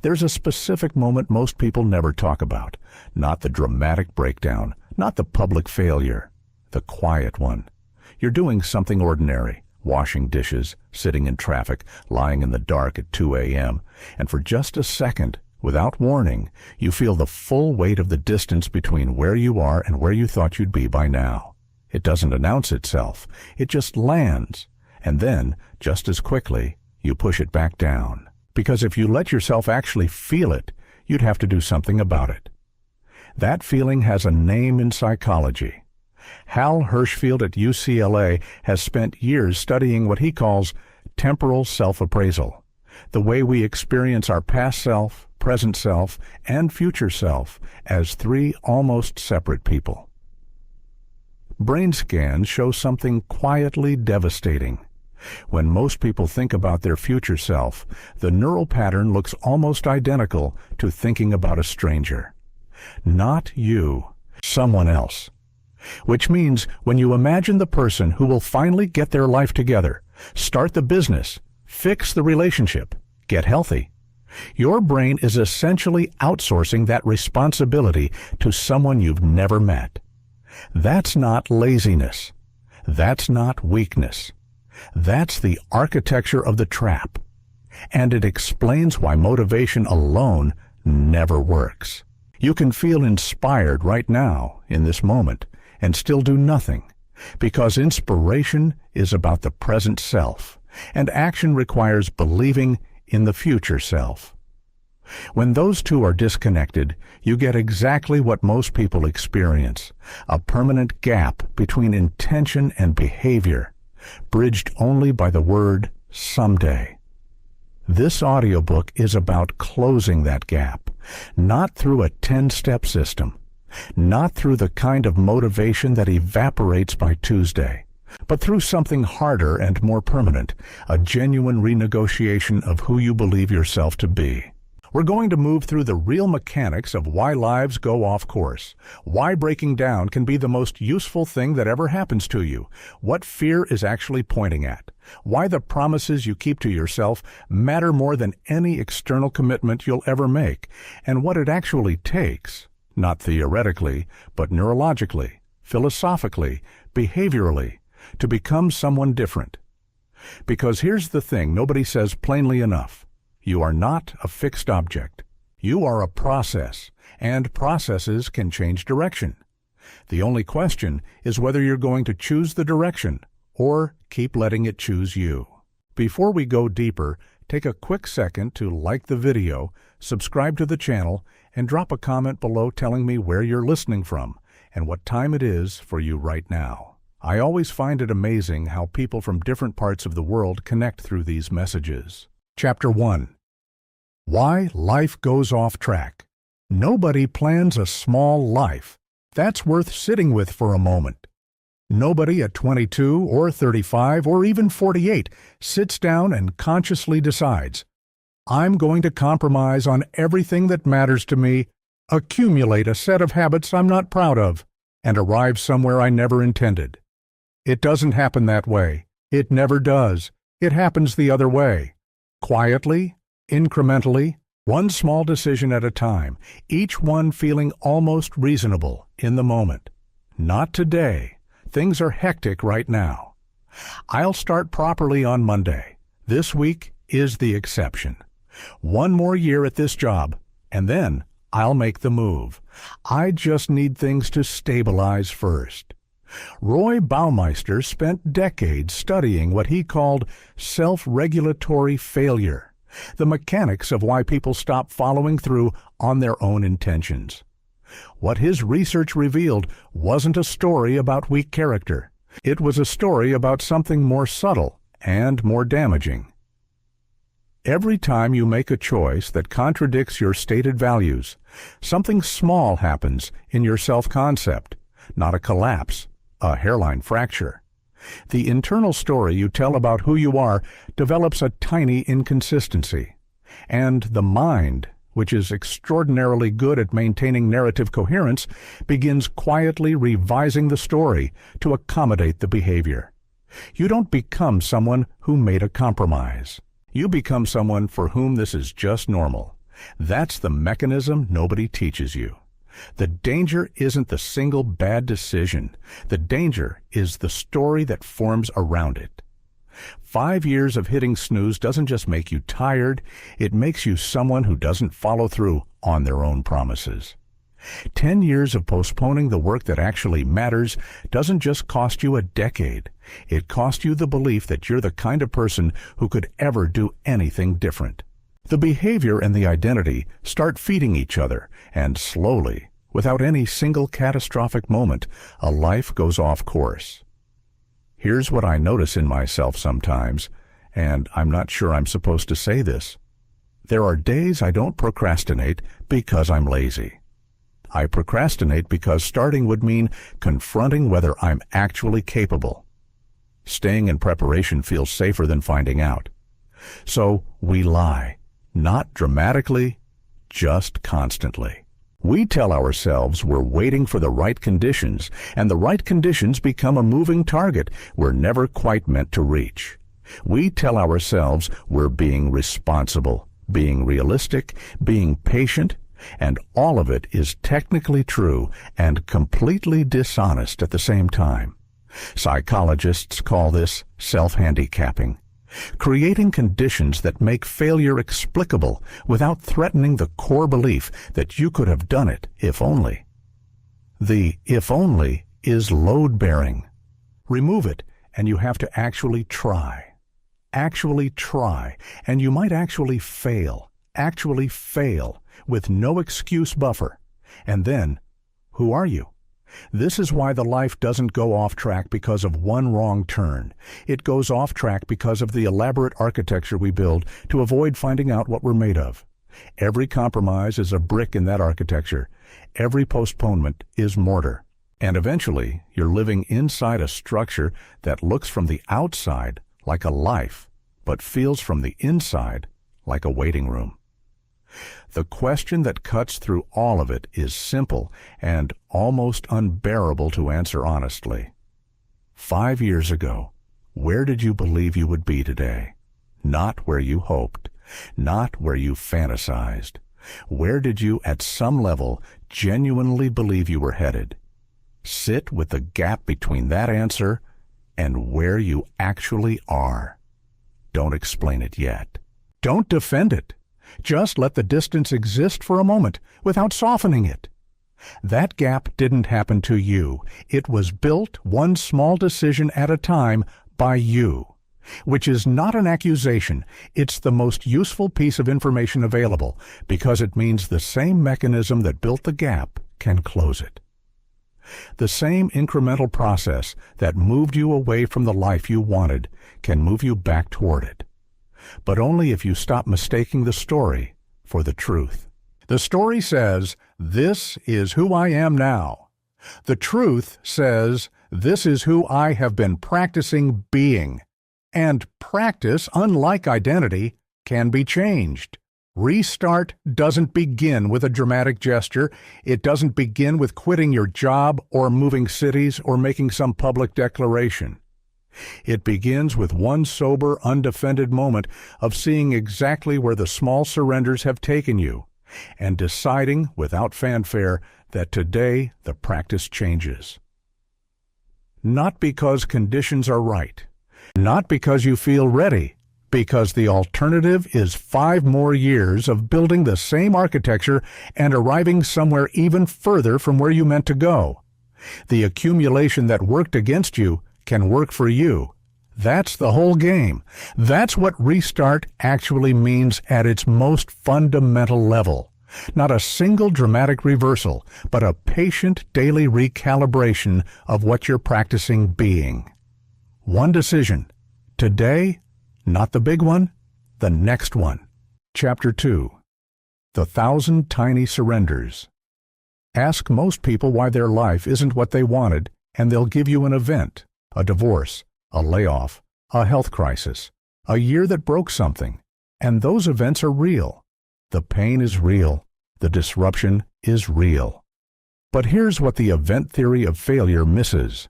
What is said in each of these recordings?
There's a specific moment most people never talk about. Not the dramatic breakdown, not the public failure, the quiet one. You're doing something ordinary, washing dishes, sitting in traffic, lying in the dark at 2 a.m., and for just a second, without warning, you feel the full weight of the distance between where you are and where you thought you'd be by now. It doesn't announce itself. It just lands. And then, just as quickly, you push it back down. Because if you let yourself actually feel it, you'd have to do something about it. That feeling has a name in psychology. Hal Hirschfield at UCLA has spent years studying what he calls temporal self-appraisal, the way we experience our past self, present self, and future self as three almost separate people. Brain scans show something quietly devastating. When most people think about their future self, the neural pattern looks almost identical to thinking about a stranger. Not you, someone else. Which means when you imagine the person who will finally get their life together, start the business, fix the relationship, get healthy, your brain is essentially outsourcing that responsibility to someone you've never met. That's not laziness. That's not weakness. That's the architecture of the trap. And it explains why motivation alone never works. You can feel inspired right now, in this moment, and still do nothing, because inspiration is about the present self, and action requires believing in the future self. When those two are disconnected, you get exactly what most people experience, a permanent gap between intention and behavior, bridged only by the word someday. This audiobook is about closing that gap, not through a 10-step system, not through the kind of motivation that evaporates by Tuesday, but through something harder and more permanent, a genuine renegotiation of who you believe yourself to be. We're going to move through the real mechanics of why lives go off course, why breaking down can be the most useful thing that ever happens to you, what fear is actually pointing at, why the promises you keep to yourself matter more than any external commitment you'll ever make, and what it actually takes, not theoretically, but neurologically, philosophically, behaviorally, to become someone different. Because here's the thing nobody says plainly enough. You are not a fixed object. You are a process, and processes can change direction. The only question is whether you're going to choose the direction or keep letting it choose you. Before we go deeper, take a quick second to like the video, subscribe to the channel, and drop a comment below telling me where you're listening from and what time it is for you right now. I always find it amazing how people from different parts of the world connect through these messages. Chapter 1. Why Life Goes Off Track. Nobody plans a small life. That's worth sitting with for a moment. Nobody at 22 or 35 or even 48 sits down and consciously decides, I'm going to compromise on everything that matters to me, accumulate a set of habits I'm not proud of, and arrive somewhere I never intended. It doesn't happen that way. It never does. It happens the other way. Quietly, incrementally, one small decision at a time, each one feeling almost reasonable in the moment. Not today. Things are hectic right now. I'll start properly on Monday. This week is the exception. One more year at this job, and then I'll make the move. I just need things to stabilize first. Roy Baumeister spent decades studying what he called self-regulatory failure, the mechanics of why people stop following through on their own intentions. What his research revealed wasn't a story about weak character. It was a story about something more subtle and more damaging. Every time you make a choice that contradicts your stated values, something small happens in your self-concept, not a collapse, a hairline fracture. The internal story you tell about who you are develops a tiny inconsistency, and the mind, which is extraordinarily good at maintaining narrative coherence, begins quietly revising the story to accommodate the behavior. You don't become someone who made a compromise. You become someone for whom this is just normal. That's the mechanism nobody teaches you. The danger isn't the single bad decision. The danger is the story that forms around it. 5 years of hitting snooze doesn't just make you tired, it makes you someone who doesn't follow through on their own promises. 10 years of postponing the work that actually matters doesn't just cost you a decade. It costs you the belief that you're the kind of person who could ever do anything different. The behavior and the identity start feeding each other, and slowly, without any single catastrophic moment, a life goes off course. Here's what I notice in myself sometimes, and I'm not sure I'm supposed to say this. There are days I don't procrastinate because I'm lazy. I procrastinate because starting would mean confronting whether I'm actually capable. Staying in preparation feels safer than finding out. So we lie, not dramatically, just constantly. We tell ourselves we're waiting for the right conditions, and the right conditions become a moving target we're never quite meant to reach. We tell ourselves we're being responsible, being realistic, being patient, and all of it is technically true and completely dishonest at the same time. Psychologists call this self-handicapping, creating conditions that make failure explicable without threatening the core belief that you could have done it if only. The if only is load-bearing. Remove it, and you have to actually try. Actually try, and you might actually fail with no excuse buffer. And then, who are you? This is why the life doesn't go off track because of one wrong turn. It goes off track because of the elaborate architecture we build to avoid finding out what we're made of. Every compromise is a brick in that architecture. Every postponement is mortar. And eventually, you're living inside a structure that looks from the outside like a life, but feels from the inside like a waiting room. The question that cuts through all of it is simple and almost unbearable to answer honestly. 5 years ago, where did you believe you would be today? Not where you hoped, not where you fantasized. Where did you, at some level, genuinely believe you were headed? Sit with the gap between that answer and where you actually are. Don't explain it yet. Don't defend it. Just let the distance exist for a moment without softening it. That gap didn't happen to you. It was built one small decision at a time by you, which is not an accusation. It's the most useful piece of information available because it means the same mechanism that built the gap can close it. The same incremental process that moved you away from the life you wanted can move you back toward it. But only if you stop mistaking the story for the truth. The story says, "This is who I am now." The truth says, "This is who I have been practicing being." And practice, unlike identity, can be changed. Restart doesn't begin with a dramatic gesture. It doesn't begin with quitting your job or moving cities or making some public declaration. It begins with one sober, undefended moment of seeing exactly where the small surrenders have taken you and deciding without fanfare that today the practice changes. Not because conditions are right, not because you feel ready, because the alternative is 5 more years of building the same architecture and arriving somewhere even further from where you meant to go. The accumulation that worked against you can work for you. That's the whole game. That's what restart actually means at its most fundamental level. Not a single dramatic reversal, but a patient daily recalibration of what you're practicing being. One decision. Today, not the big one, the next one. Chapter 2. The 1,000 Tiny Surrenders. Ask most people why their life isn't what they wanted, and they'll give you an event. A divorce, a layoff, a health crisis, a year that broke something. And those events are real. The pain is real. The disruption is real. But here's what the event theory of failure misses.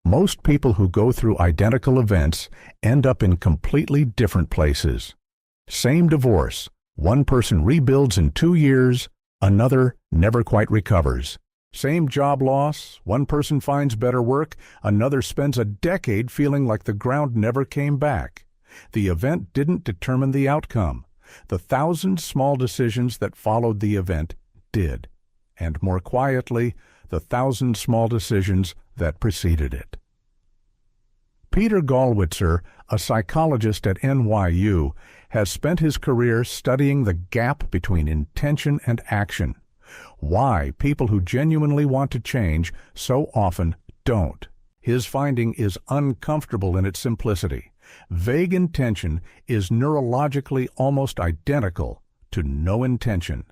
Most people who go through identical events end up in completely different places. Same divorce, One person rebuilds in 2 years, another never quite recovers. Same job loss, one person finds better work, another spends a decade feeling like the ground never came back. The event didn't determine the outcome. The 1,000 small decisions that followed the event did, and more quietly, the 1,000 small decisions that preceded it. Peter Gollwitzer, a psychologist at NYU, has spent his career studying the gap between intention and action. Why people who genuinely want to change so often don't. His finding is uncomfortable in its simplicity. Vague intention is neurologically almost identical to no intention.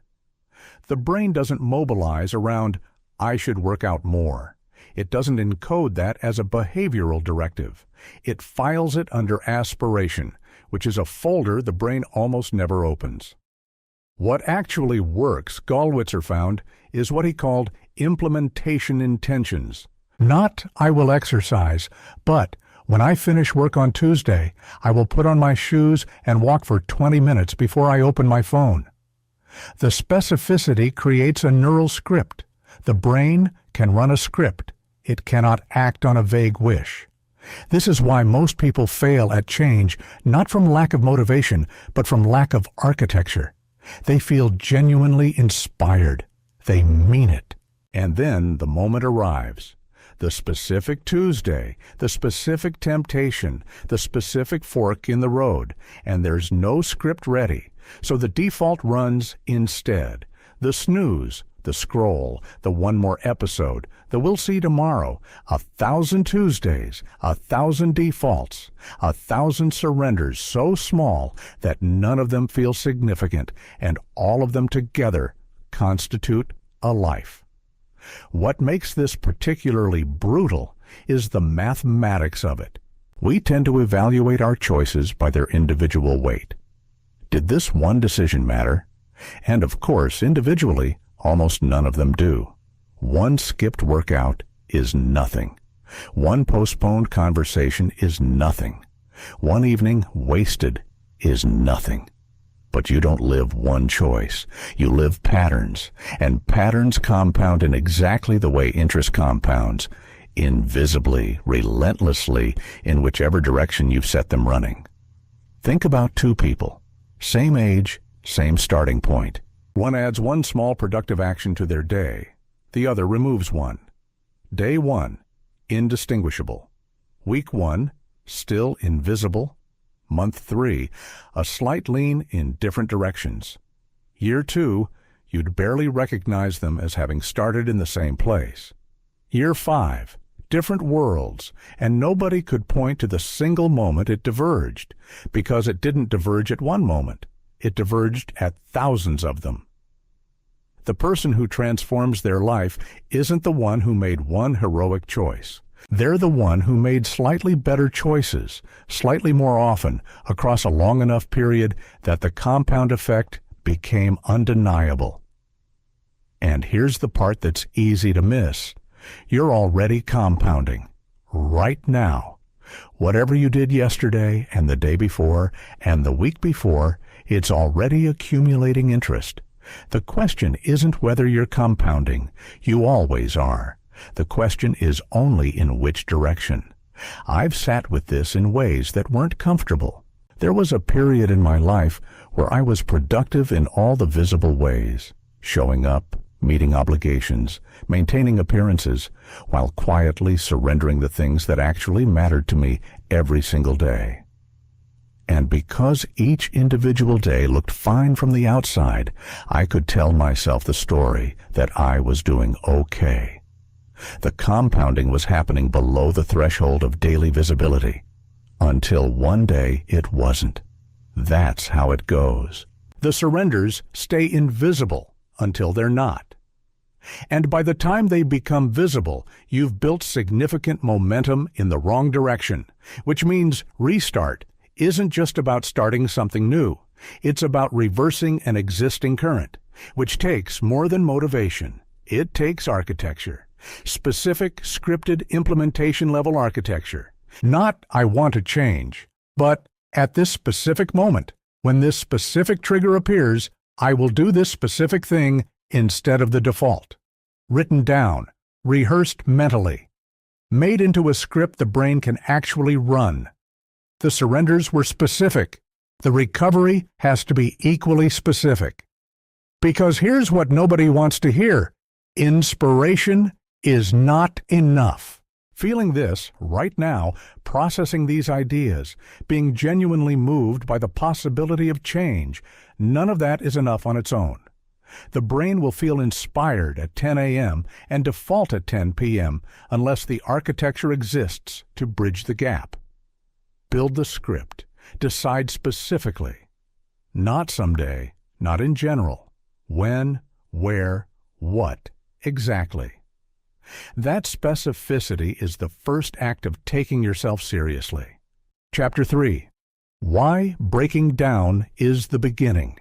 The brain doesn't mobilize around, "I should work out more." It doesn't encode that as a behavioral directive. It files it under aspiration, which is a folder the brain almost never opens. What actually works, Gollwitzer found, is what he called implementation intentions. Not, "I will exercise," but, "When I finish work on Tuesday, I will put on my shoes and walk for 20 minutes before I open my phone." The specificity creates a neural script. The brain can run a script. It cannot act on a vague wish. This is why most people fail at change, not from lack of motivation, but from lack of architecture. They feel genuinely inspired. They mean it. And then the moment arrives. The specific Tuesday, the specific temptation, the specific fork in the road, and there's no script ready. So the default runs instead. The snooze, the scroll, the one more episode, the we'll see tomorrow, 1,000 Tuesdays, 1,000 defaults, 1,000 surrenders so small that none of them feel significant, and all of them together constitute a life. What makes this particularly brutal is the mathematics of it. We tend to evaluate our choices by their individual weight. Did this one decision matter? And of course, individually, almost none of them do. One skipped workout is nothing. One postponed conversation is nothing. One evening wasted is nothing. But you don't live one choice. You live patterns, and patterns compound in exactly the way interest compounds, invisibly, relentlessly, in whichever direction you've set them running. Think about two people, same age, same starting point. One adds one small productive action to their day. The other removes one. Day 1, indistinguishable. Week 1, still invisible. Month 3, a slight lean in different directions. Year 2, you'd barely recognize them as having started in the same place. Year 5, different worlds, and nobody could point to the single moment it diverged, because it didn't diverge at one moment. It diverged at thousands of them. The person who transforms their life isn't the one who made one heroic choice. They're the one who made slightly better choices, slightly more often, across a long enough period that the compound effect became undeniable. And here's the part that's easy to miss. You're already compounding, right now. Whatever you did yesterday and the day before and the week before, it's already accumulating interest. The question isn't whether you're compounding. You always are. The question is only in which direction. I've sat with this in ways that weren't comfortable. There was a period in my life where I was productive in all the visible ways, showing up, meeting obligations, maintaining appearances, while quietly surrendering the things that actually mattered to me every single day. And because each individual day looked fine from the outside, I could tell myself the story that I was doing okay. The compounding was happening below the threshold of daily visibility, until one day it wasn't. That's how it goes. The surrenders stay invisible until they're not. And by the time they become visible, you've built significant momentum in the wrong direction, which means restart isn't just about starting something new. It's about reversing an existing current, which takes more than motivation. It takes architecture. Specific, scripted, implementation-level architecture. Not, "I want to change," but, "At this specific moment, When this specific trigger appears, I will do this specific thing instead of the default. Written down, rehearsed mentally, made into a script the brain can actually run. The surrenders were specific. The recovery has to be equally specific. Because here's what nobody wants to hear. Inspiration is not enough. Feeling this right now, processing these ideas, being genuinely moved by the possibility of change, none of that is enough on its own. The brain will feel inspired at 10 a.m. and default at 10 p.m. unless the architecture exists to bridge the gap. Build the script. Decide specifically. Not someday, not in general. When, where, what exactly. That specificity is the first act of taking yourself seriously. Chapter 3. Why breaking down is the beginning.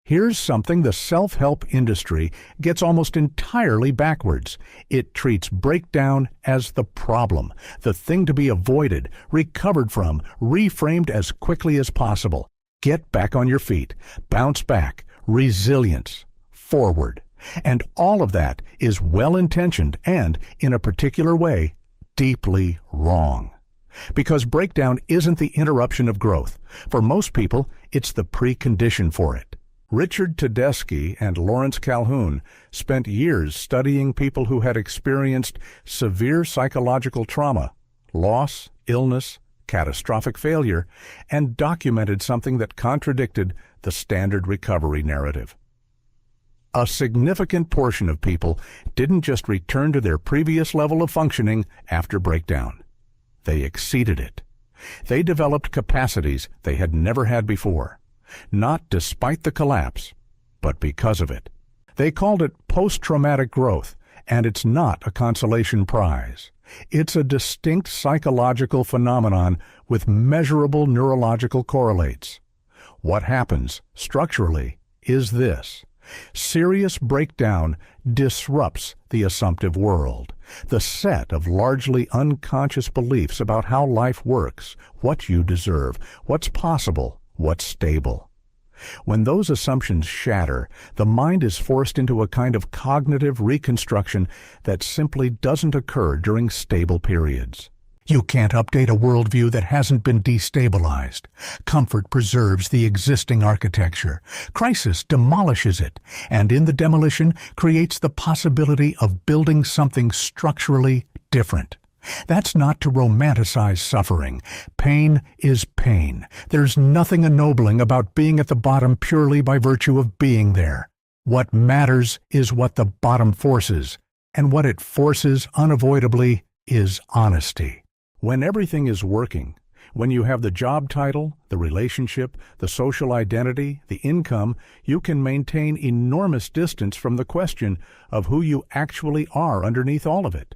Here's something the self-help industry gets almost entirely backwards. It treats breakdown as the problem, the thing to be avoided, recovered from, reframed as quickly as possible. Get back on your feet, bounce back, resilience, forward. And all of that is well-intentioned and, in a particular way, deeply wrong. Because breakdown isn't the interruption of growth. For most people, it's the precondition for it. Richard Tedeschi and Lawrence Calhoun spent years studying people who had experienced severe psychological trauma, loss, illness, catastrophic failure, and documented something that contradicted the standard recovery narrative. A significant portion of people didn't just return to their previous level of functioning after breakdown. They exceeded it. They developed capacities they had never had before. Not despite the collapse, but because of it. They called it post-traumatic growth, and it's not a consolation prize. It's a distinct psychological phenomenon with measurable neurological correlates. What happens, structurally, is this. Serious breakdown disrupts the assumptive world, the set of largely unconscious beliefs about how life works, what you deserve, what's possible, what's stable. When those assumptions shatter, the mind is forced into a kind of cognitive reconstruction that simply doesn't occur during stable periods. You can't update a worldview that hasn't been destabilized. Comfort preserves the existing architecture. Crisis demolishes it, and in the demolition creates the possibility of building something structurally different. That's not to romanticize suffering. Pain is pain. There's nothing ennobling about being at the bottom purely by virtue of being there. What matters is what the bottom forces, and what it forces unavoidably is honesty. When everything is working, when you have the job title, the relationship, the social identity, the income, you can maintain enormous distance from the question of who you actually are underneath all of it.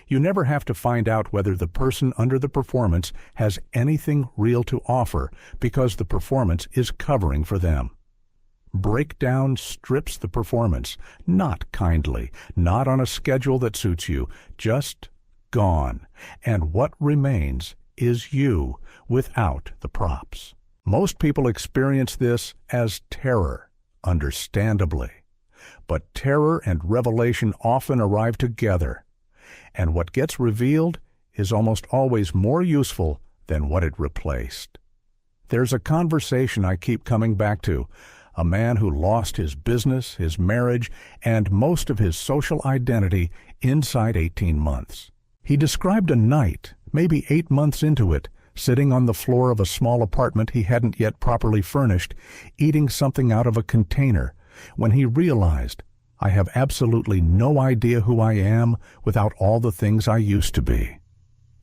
You never have to find out whether the person under the performance has anything real to offer because the performance is covering for them. Breakdown strips the performance, not kindly, not on a schedule that suits you, just gone, and what remains is you without the props. Most people experience this as terror, understandably. But terror and revelation often arrive together, and what gets revealed is almost always more useful than what it replaced. There's a conversation I keep coming back to, a man who lost his business, his marriage, and most of his social identity inside 18 months. He described a night, maybe 8 months into it, sitting on the floor of a small apartment he hadn't yet properly furnished, eating something out of a container, when he realized, I have absolutely no idea who I am without all the things I used to be.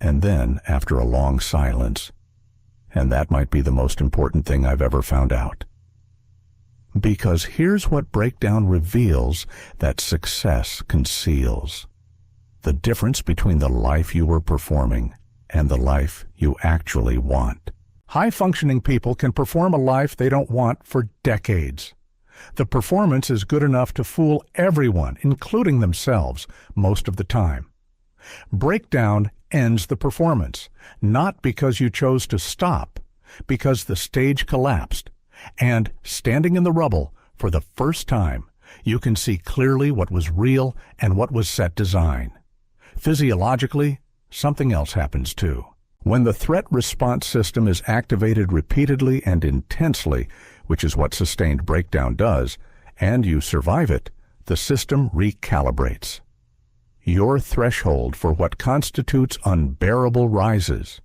And then, after a long silence, and that might be the most important thing I've ever found out. Because here's what breakdown reveals that success conceals. The difference between the life you were performing and the life you actually want. High-functioning people can perform a life they don't want for decades. The performance is good enough to fool everyone, including themselves, most of the time. Breakdown ends the performance, not because you chose to stop, because the stage collapsed, and, standing in the rubble, for the first time, you can see clearly what was real and what was set design. Physiologically, something else happens too. When the threat response system is activated repeatedly and intensely, which is what sustained breakdown does, and you survive it, the system recalibrates. Your threshold for what constitutes unbearable rises.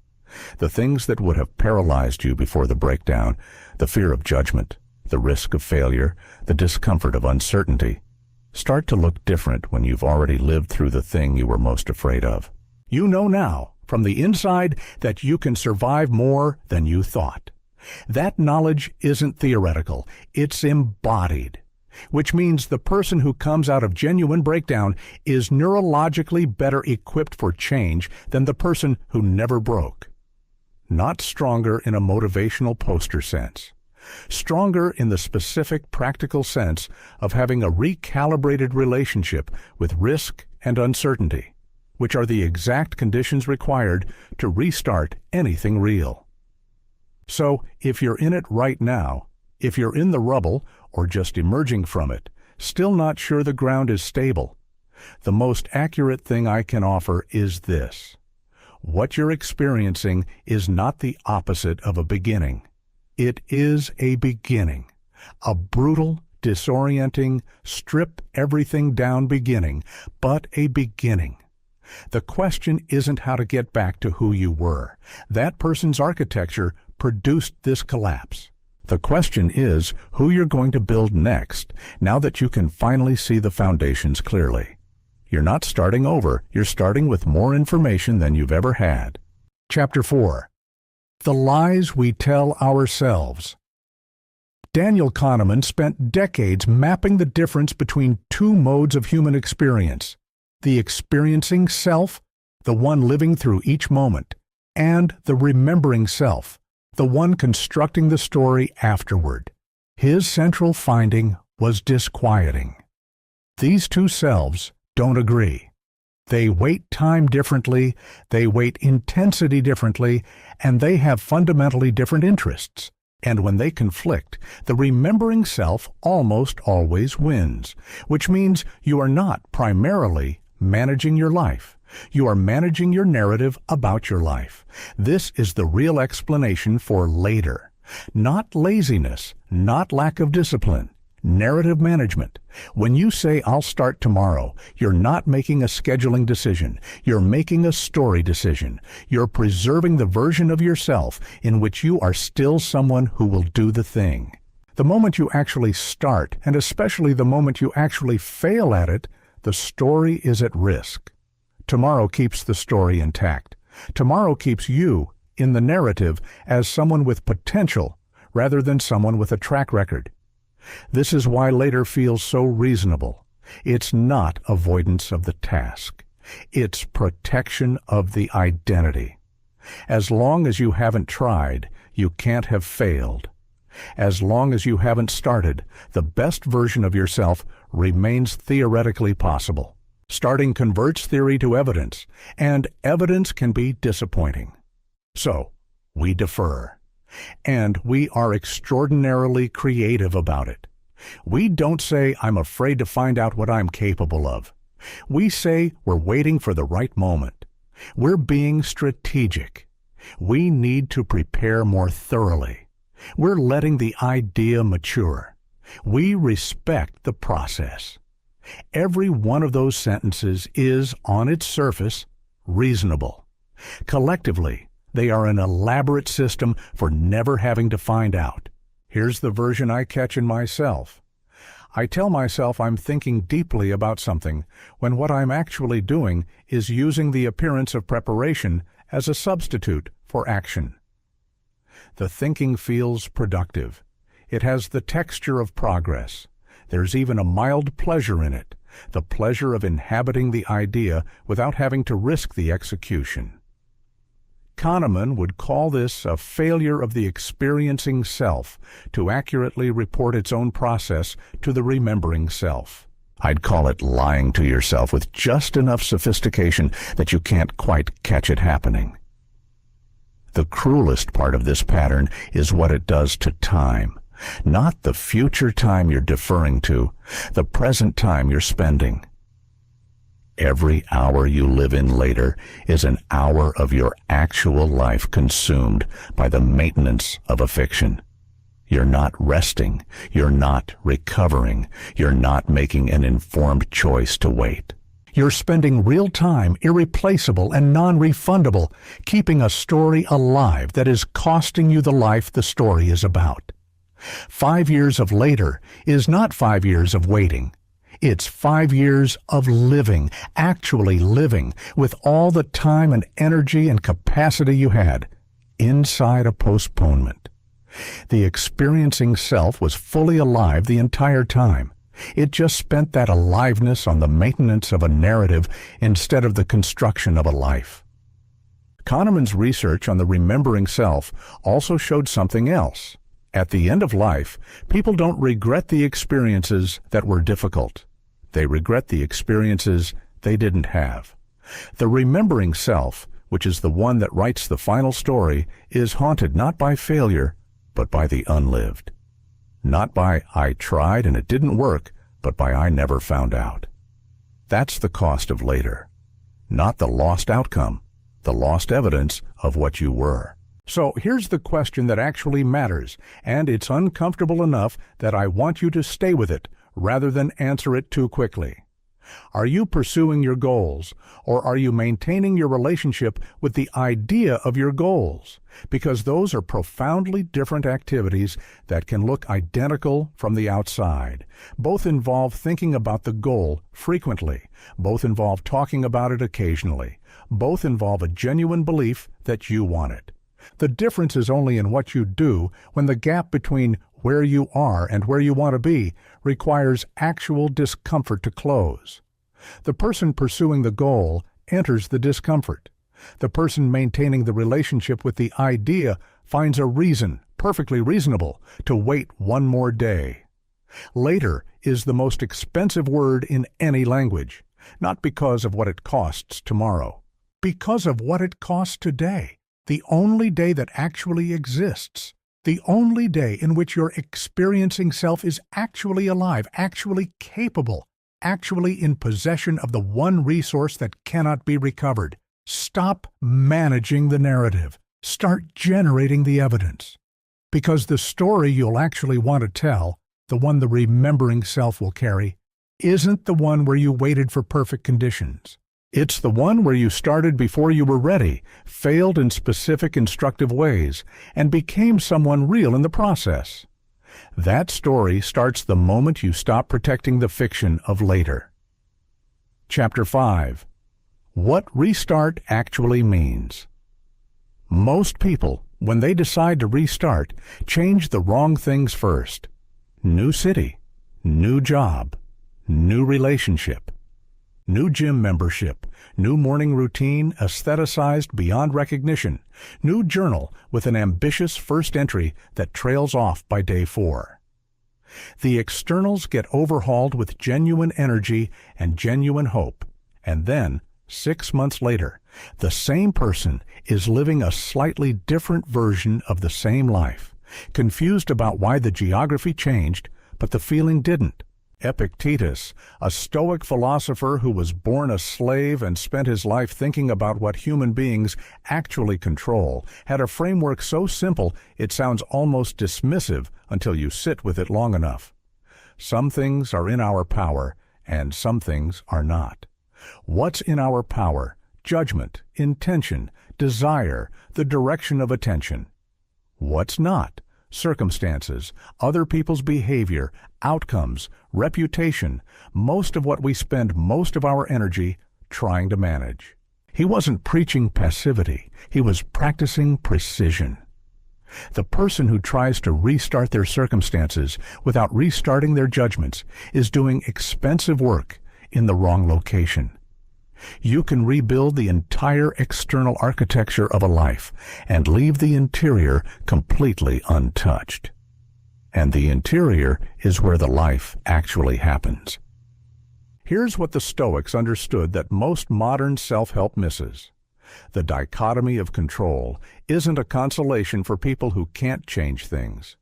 The things that would have paralyzed you before the breakdown, the fear of judgment, the risk of failure, the discomfort of uncertainty, start to look different when you've already lived through the thing you were most afraid of. You know now, from the inside, that you can survive more than you thought. That knowledge isn't theoretical, it's embodied, which means the person who comes out of genuine breakdown is neurologically better equipped for change than the person who never broke. Not stronger in a motivational poster sense. Stronger in the specific practical sense of having a recalibrated relationship with risk and uncertainty, which are the exact conditions required to restart anything real. So, if you're in it right now, if you're in the rubble or just emerging from it, still not sure the ground is stable, the most accurate thing I can offer is this. What you're experiencing is not the opposite of a beginning. It is a beginning, a brutal, disorienting, strip-everything-down beginning, but a beginning. The question isn't how to get back to who you were. That person's architecture produced this collapse. The question is who you're going to build next, now that you can finally see the foundations clearly. You're not starting over, you're starting with more information than you've ever had. Chapter 4. The Lies We Tell Ourselves. Daniel Kahneman spent decades mapping the difference between two modes of human experience: the experiencing self, the one living through each moment, and the remembering self, the one constructing the story afterward. His central finding was disquieting. These two selves don't agree. They weight time differently, they weight intensity differently, and they have fundamentally different interests. And when they conflict, the remembering self almost always wins, which means you are not primarily managing your life. You are managing your narrative about your life. This is the real explanation for later. Not laziness, not lack of discipline. Narrative management. When you say, "I'll start tomorrow," you're not making a scheduling decision. You're making a story decision. You're preserving the version of yourself in which you are still someone who will do the thing. The moment you actually start, and especially the moment you actually fail at it, the story is at risk. Tomorrow keeps the story intact. Tomorrow keeps you in the narrative as someone with potential rather than someone with a track record. This is why later feels so reasonable. It's not avoidance of the task. It's protection of the identity. As long as you haven't tried, you can't have failed. As long as you haven't started, the best version of yourself remains theoretically possible. Starting converts theory to evidence, and evidence can be disappointing. So, we defer. And we are extraordinarily creative about it. We don't say, "I'm afraid to find out what I'm capable of." We say we're waiting for the right moment. We're being strategic. We need to prepare more thoroughly. We're letting the idea mature. We respect the process. Every one of those sentences is, on its surface, reasonable. Collectively, they are an elaborate system for never having to find out. Here's the version I catch in myself. I tell myself I'm thinking deeply about something when what I'm actually doing is using the appearance of preparation as a substitute for action. The thinking feels productive. It has the texture of progress. There's even a mild pleasure in it, the pleasure of inhabiting the idea without having to risk the execution. Kahneman would call this a failure of the experiencing self to accurately report its own process to the remembering self. I'd call it lying to yourself with just enough sophistication that you can't quite catch it happening. The cruelest part of this pattern is what it does to time. Not the future time you're deferring to, the present time you're spending. Every hour you live in later is an hour of your actual life consumed by the maintenance of a fiction. You're not resting, you're not recovering, you're not making an informed choice to wait. You're spending real time, irreplaceable and non-refundable, keeping a story alive that is costing you the life the story is about. 5 years of later is not 5 years of waiting. It's 5 years of living, actually living, with all the time and energy and capacity you had, inside a postponement. The experiencing self was fully alive the entire time. It just spent that aliveness on the maintenance of a narrative instead of the construction of a life. Kahneman's research on the remembering self also showed something else. At the end of life, people don't regret the experiences that were difficult. They regret the experiences they didn't have. The remembering self, which is the one that writes the final story, is haunted not by failure, but by the unlived. Not by I tried and it didn't work, but by I never found out. That's the cost of later. Not the lost outcome, the lost evidence of what you were. So here's the question that actually matters, and it's uncomfortable enough that I want you to stay with it rather than answer it too quickly. Are you pursuing your goals, or are you maintaining your relationship with the idea of your goals? Because those are profoundly different activities that can look identical from the outside. Both involve thinking about the goal frequently. Both involve talking about it occasionally. Both involve a genuine belief that you want it. The difference is only in what you do when the gap between where you are and where you want to be requires actual discomfort to close. The person pursuing the goal enters the discomfort. The person maintaining the relationship with the idea finds a reason, perfectly reasonable, to wait one more day. Later is the most expensive word in any language, not because of what it costs tomorrow, because of what it costs today, the only day that actually exists. The only day in which your experiencing self is actually alive, actually capable, actually in possession of the one resource that cannot be recovered. Stop managing the narrative. Start generating the evidence. Because the story you'll actually want to tell, the one the remembering self will carry, isn't the one where you waited for perfect conditions. It's the one where you started before you were ready, failed in specific instructive ways, and became someone real in the process. That story starts the moment you stop protecting the fiction of later. Chapter 5. What restart actually means. Most people, when they decide to restart, change the wrong things first. New city, new job, new relationship. New gym membership, new morning routine aestheticized beyond recognition, new journal with an ambitious first entry that trails off by day 4. The externals get overhauled with genuine energy and genuine hope, and then, 6 months later, the same person is living a slightly different version of the same life, confused about why the geography changed, but the feeling didn't. Epictetus, a Stoic philosopher who was born a slave and spent his life thinking about what human beings actually control, had a framework so simple it sounds almost dismissive until you sit with it long enough. Some things are in our power, and some things are not. What's in our power? Judgment, intention, desire, the direction of attention. What's not? Circumstances, other people's behavior, outcomes, reputation, most of what we spend most of our energy trying to manage. He wasn't preaching passivity, he was practicing precision. The person who tries to restart their circumstances without restarting their judgments is doing expensive work in the wrong location. You can rebuild the entire external architecture of a life and leave the interior completely untouched. And the interior is where the life actually happens. Here's what the Stoics understood that most modern self-help misses. The dichotomy of control isn't a consolation for people who can't change things.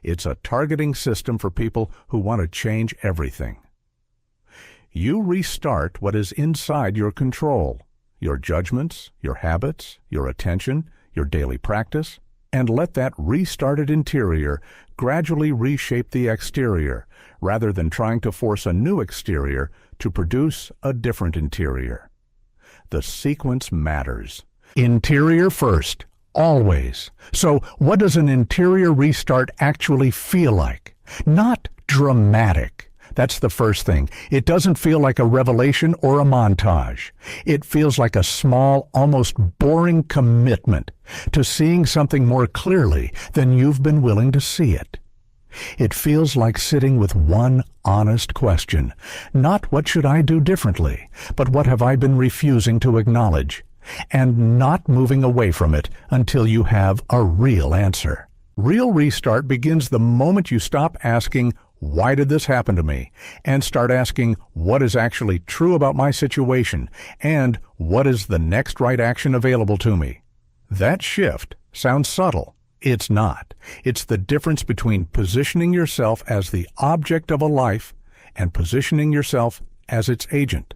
It's a targeting system for people who want to change everything. You restart what is inside your control, your judgments, your habits, your attention, your daily practice, and let that restarted interior gradually reshape the exterior, rather than trying to force a new exterior to produce a different interior. The sequence matters. Interior first, always. So what does an interior restart actually feel like? Not dramatic. That's the first thing. It doesn't feel like a revelation or a montage. It feels like a small, almost boring commitment to seeing something more clearly than you've been willing to see it. It feels like sitting with one honest question. Not what should I do differently, but what have I been refusing to acknowledge? And not moving away from it until you have a real answer. Real restart begins the moment you stop asking, why did this happen to me? And start asking, what is actually true about my situation? And what is the next right action available to me? That shift sounds subtle. It's not. It's the difference between positioning yourself as the object of a life and positioning yourself as its agent.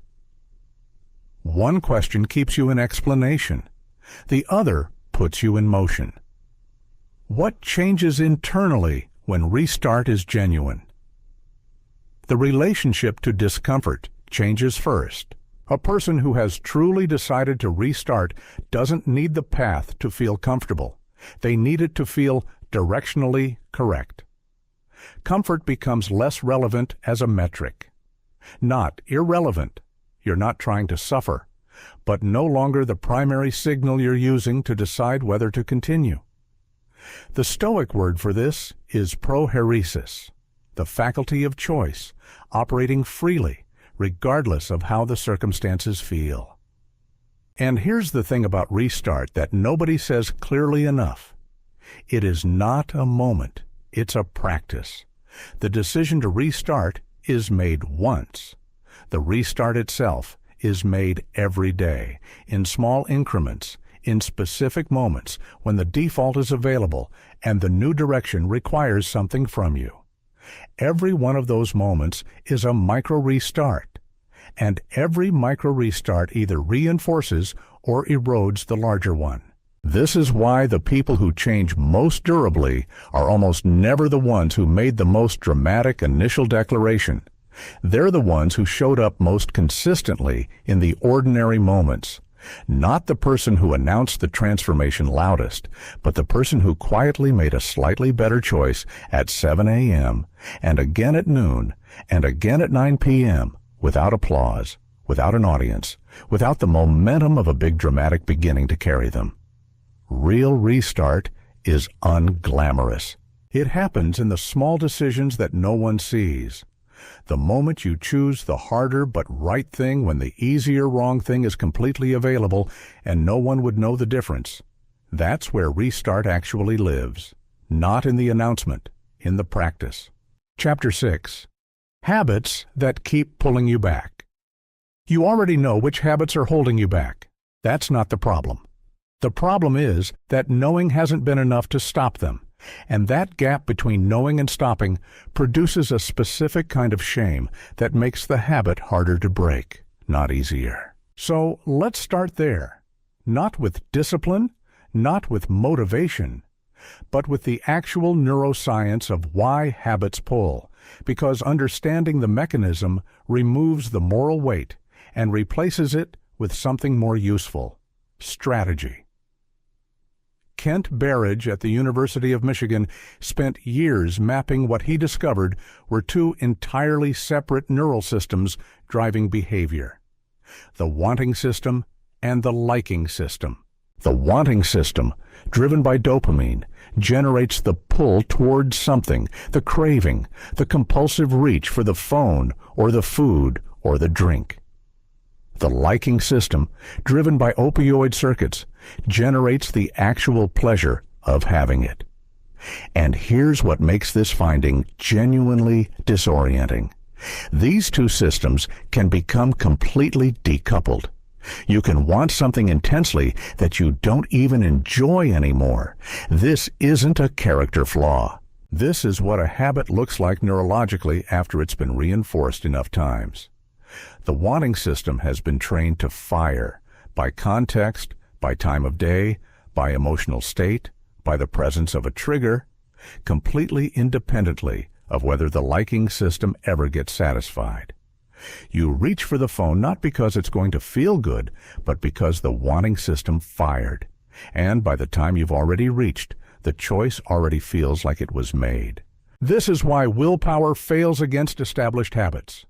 One question keeps you in explanation. The other puts you in motion. What changes internally when restart is genuine? The relationship to discomfort changes first. A person who has truly decided to restart doesn't need the path to feel comfortable. They need it to feel directionally correct. Comfort becomes less relevant as a metric. Not irrelevant. You're not trying to suffer, but no longer the primary signal you're using to decide whether to continue. The Stoic word for this is prohairesis, the faculty of choice, operating freely, regardless of how the circumstances feel. And here's the thing about restart that nobody says clearly enough. It is not a moment, it's a practice. The decision to restart is made once. The restart itself is made every day, in small increments, in specific moments when the default is available and the new direction requires something from you. Every one of those moments is a micro-restart, and every micro-restart either reinforces or erodes the larger one. This is why the people who change most durably are almost never the ones who made the most dramatic initial declaration. They're the ones who showed up most consistently in the ordinary moments. Not the person who announced the transformation loudest, but the person who quietly made a slightly better choice at 7 a.m., and again at noon, and again at 9 p.m., without applause, without an audience, without the momentum of a big dramatic beginning to carry them. Real restart is unglamorous. It happens in the small decisions that no one sees. The moment you choose the harder but right thing when the easier wrong thing is completely available and no one would know the difference, that's where restart actually lives. Not in the announcement, in the practice. Chapter 6. Habits that keep pulling you back. You already know which habits are holding you back. That's not the problem. The problem is that knowing hasn't been enough to stop them. And that gap between knowing and stopping produces a specific kind of shame that makes the habit harder to break, not easier. So let's start there. Not with discipline, not with motivation, but with the actual neuroscience of why habits pull, because understanding the mechanism removes the moral weight and replaces it with something more useful: strategy. Kent Berridge at the University of Michigan spent years mapping what he discovered were two entirely separate neural systems driving behavior: the wanting system and the liking system. The wanting system, driven by dopamine, generates the pull towards something, the craving, the compulsive reach for the phone or the food or the drink. The liking system, driven by opioid circuits, generates the actual pleasure of having it. And here's what makes this finding genuinely disorienting. These two systems can become completely decoupled. You can want something intensely that you don't even enjoy anymore. This isn't a character flaw. This is what a habit looks like neurologically after it's been reinforced enough times. The wanting system has been trained to fire by context, by time of day, by emotional state, by the presence of a trigger, completely independently of whether the liking system ever gets satisfied. You reach for the phone not because it's going to feel good, but because the wanting system fired. And by the time you've already reached, the choice already feels like it was made. This is why willpower fails against established habits.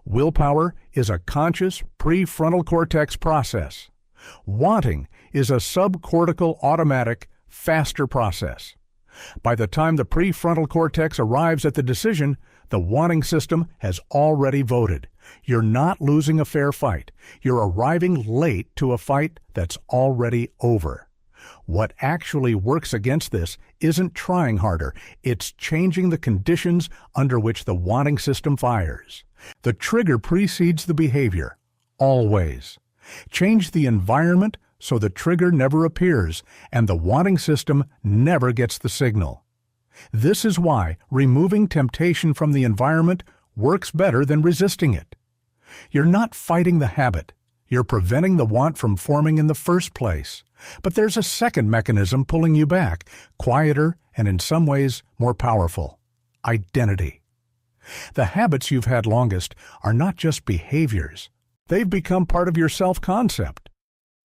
Willpower is a conscious prefrontal cortex process. Wanting is a subcortical automatic, faster process. By the time the prefrontal cortex arrives at the decision, the wanting system has already voted. You're not losing a fair fight. You're arriving late to a fight that's already over. What actually works against this isn't trying harder. It's changing the conditions under which the wanting system fires. The trigger precedes the behavior, always. Change the environment so the trigger never appears and the wanting system never gets the signal. This is why removing temptation from the environment works better than resisting it. You're not fighting the habit. You're preventing the want from forming in the first place. But there's a second mechanism pulling you back, quieter and in some ways more powerful: identity. The habits you've had longest are not just behaviors. They've become part of your self-concept.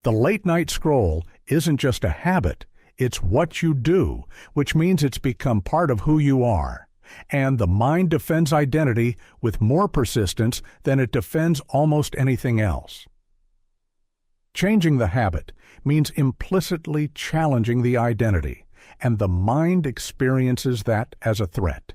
The late-night scroll isn't just a habit, it's what you do, which means it's become part of who you are. And the mind defends identity with more persistence than it defends almost anything else. Changing the habit means implicitly challenging the identity, and the mind experiences that as a threat.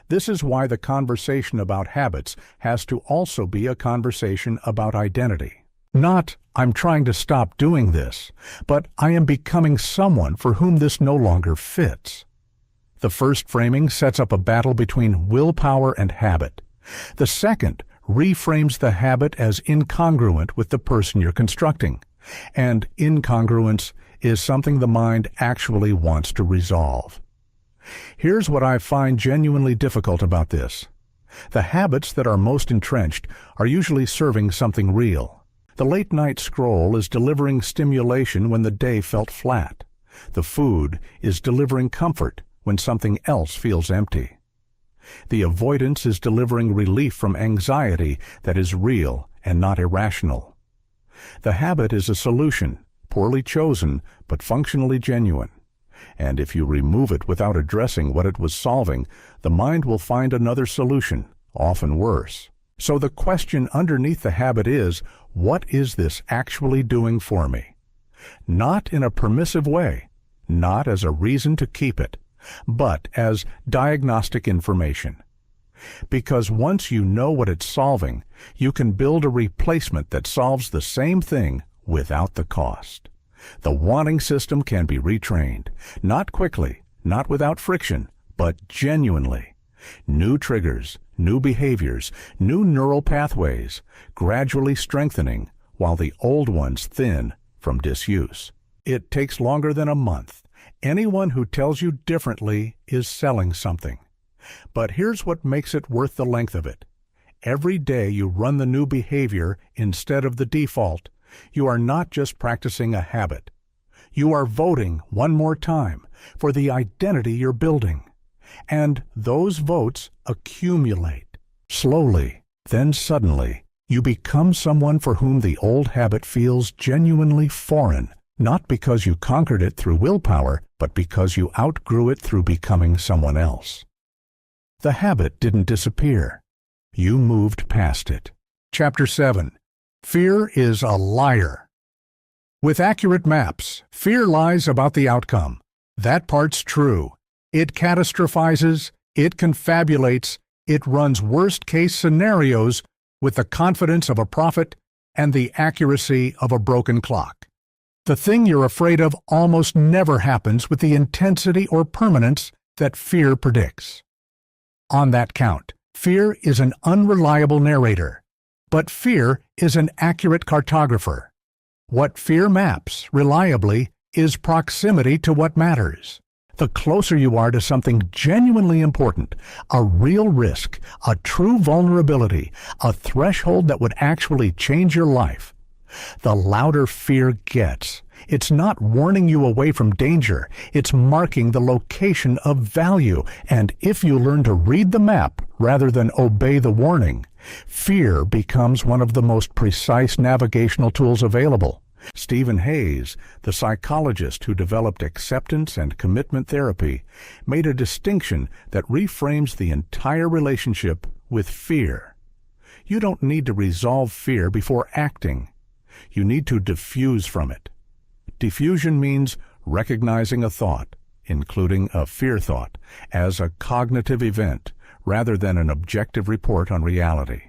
This is why the conversation about habits has to also be a conversation about identity. Not, I'm trying to stop doing this, but I am becoming someone for whom this no longer fits. The first framing sets up a battle between willpower and habit. The second reframes the habit as incongruent with the person you're constructing. And incongruence is something the mind actually wants to resolve. Here's what I find genuinely difficult about this. The habits that are most entrenched are usually serving something real. The late-night scroll is delivering stimulation when the day felt flat. The food is delivering comfort when something else feels empty. The avoidance is delivering relief from anxiety that is real and not irrational. The habit is a solution, poorly chosen but functionally genuine. And if you remove it without addressing what it was solving, the mind will find another solution, often worse. So the question underneath the habit is, what is this actually doing for me? Not in a permissive way, not as a reason to keep it, but as diagnostic information. Because once you know what it's solving, you can build a replacement that solves the same thing without the cost. The wanting system can be retrained, not quickly, not without friction, but genuinely. New triggers, new behaviors, new neural pathways, gradually strengthening while the old ones thin from disuse. It takes longer than a month. Anyone who tells you differently is selling something. But here's what makes it worth the length of it. Every day you run the new behavior instead of the default, you are not just practicing a habit. You are voting one more time for the identity you're building. And those votes accumulate. Slowly, then suddenly, you become someone for whom the old habit feels genuinely foreign, not because you conquered it through willpower, but because you outgrew it through becoming someone else. The habit didn't disappear. You moved past it. Chapter 7. Fear is a liar. With accurate maps, fear lies about the outcome. That part's true. It catastrophizes, it confabulates, it runs worst-case scenarios with the confidence of a prophet and the accuracy of a broken clock. The thing you're afraid of almost never happens with the intensity or permanence that fear predicts. On that count, fear is an unreliable narrator. but fear is an accurate cartographer. What fear maps, reliably, is proximity to what matters. The closer you are to something genuinely important, a real risk, a true vulnerability, a threshold that would actually change your life, the louder fear gets. It's not warning you away from danger, it's marking the location of value. And if you learn to read the map rather than obey the warning, fear becomes one of the most precise navigational tools available. Stephen Hayes, the psychologist who developed acceptance and commitment therapy, made a distinction that reframes the entire relationship with fear. You don't need to resolve fear before acting. You need to diffuse from it. Diffusion means recognizing a thought, including a fear thought, as a cognitive event rather than an objective report on reality.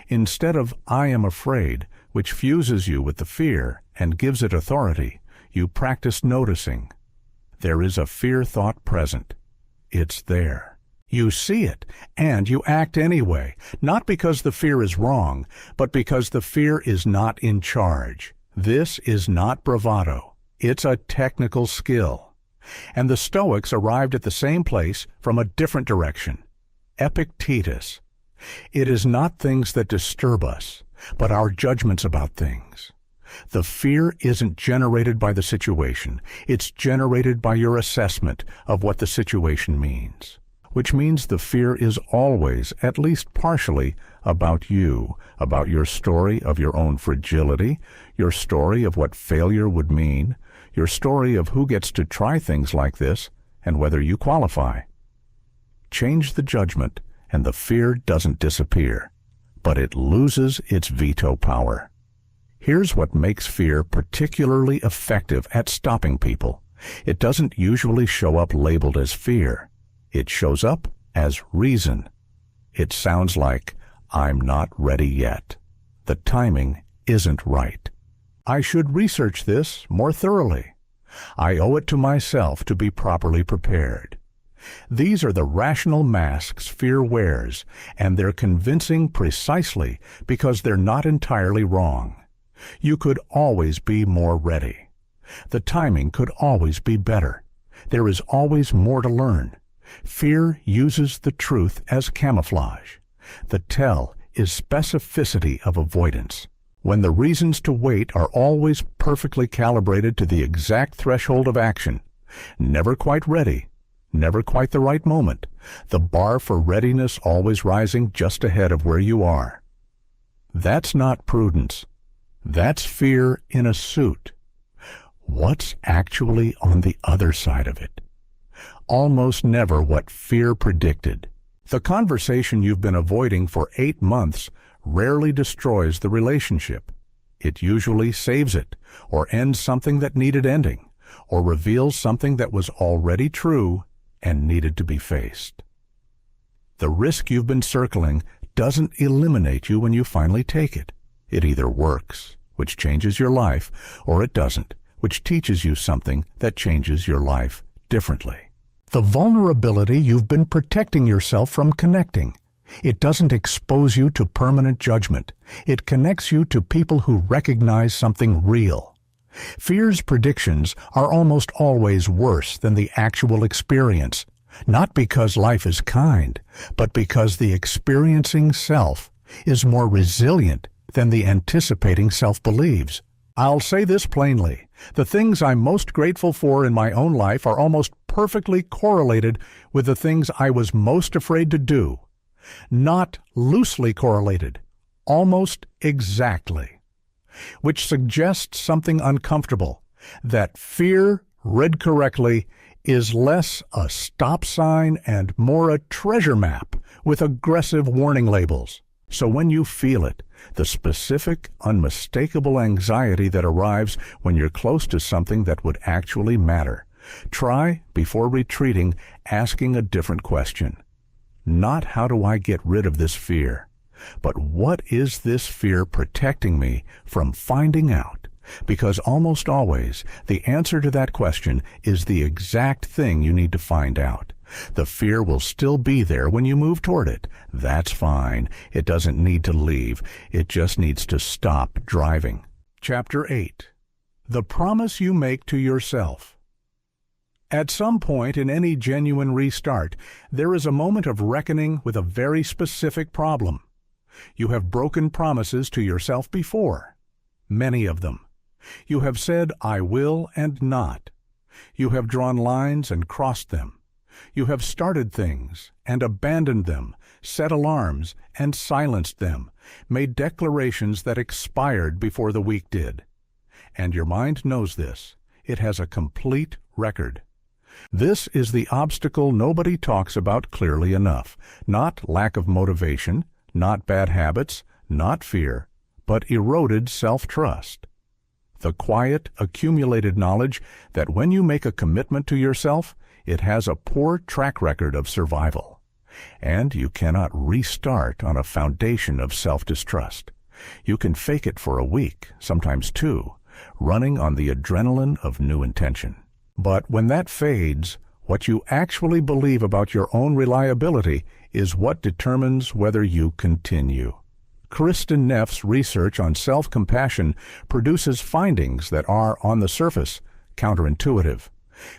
Instead of "I am afraid," which fuses you with the fear and gives it authority, you practice noticing. There is a fear thought present. It's there. You see it, and you act anyway, not because the fear is wrong, but because the fear is not in charge. This is not bravado. It's a technical skill. And the Stoics arrived at the same place from a different direction. Epictetus. It is not things that disturb us, but our judgments about things. The fear isn't generated by the situation. It's generated by your assessment of what the situation means. Which means the fear is always, at least partially, about you, about your story of your own fragility, your story of what failure would mean, your story of who gets to try things like this, and whether you qualify. Change the judgment, and the fear doesn't disappear, but it loses its veto power. Here's what makes fear particularly effective at stopping people. It doesn't usually show up labeled as fear. It shows up as reason. It sounds like, "I'm not ready yet. The timing isn't right. I should research this more thoroughly. I owe it to myself to be properly prepared." These are the rational masks fear wears, and they're convincing precisely because they're not entirely wrong. You could always be more ready. The timing could always be better. There is always more to learn. Fear uses the truth as camouflage. The tell is specificity of avoidance. When the reasons to wait are always perfectly calibrated to the exact threshold of action, never quite ready, never quite the right moment, the bar for readiness always rising just ahead of where you are. That's not prudence. That's fear in a suit. What's actually on the other side of it? Almost never what fear predicted. The conversation you've been avoiding for 8 months rarely destroys the relationship. It usually saves it, or ends something that needed ending, or reveals something that was already true and needed to be faced. The risk you've been circling doesn't eliminate you when you finally take it. It either works, which changes your life, or it doesn't, which teaches you something that changes your life differently. The vulnerability you've been protecting yourself from connecting. It doesn't expose you to permanent judgment. It connects you to people who recognize something real. Fear's predictions are almost always worse than the actual experience, not because life is kind, but because the experiencing self is more resilient than the anticipating self believes. I'll say this plainly. The things I'm most grateful for in my own life are almost perfectly correlated with the things I was most afraid to do. Not loosely correlated, almost exactly. Which suggests something uncomfortable, that fear, read correctly, is less a stop sign and more a treasure map with aggressive warning labels. So when you feel it, the specific, unmistakable anxiety that arrives when you're close to something that would actually matter, try, before retreating, asking a different question. Not how do I get rid of this fear, but what is this fear protecting me from finding out? Because almost always, the answer to that question is the exact thing you need to find out. The fear will still be there when you move toward it. That's fine. It doesn't need to leave. It just needs to stop driving. Chapter 8. The promise you make to yourself. At some point in any genuine restart, there is a moment of reckoning with a very specific problem. You have broken promises to yourself before, many of them. You have said, "I will," and not. You have drawn lines and crossed them. You have started things and abandoned them, set alarms and silenced them, made declarations that expired before the week did. And your mind knows this. It has a complete record. This is the obstacle nobody talks about clearly enough. Not lack of motivation, not bad habits, not fear, but eroded self-trust. The quiet, accumulated knowledge that when you make a commitment to yourself, it has a poor track record of survival. And you cannot restart on a foundation of self-distrust. You can fake it for a week, sometimes two, running on the adrenaline of new intention. But when that fades, what you actually believe about your own reliability is what determines whether you continue. Kristin Neff's research on self-compassion produces findings that are, on the surface, counterintuitive.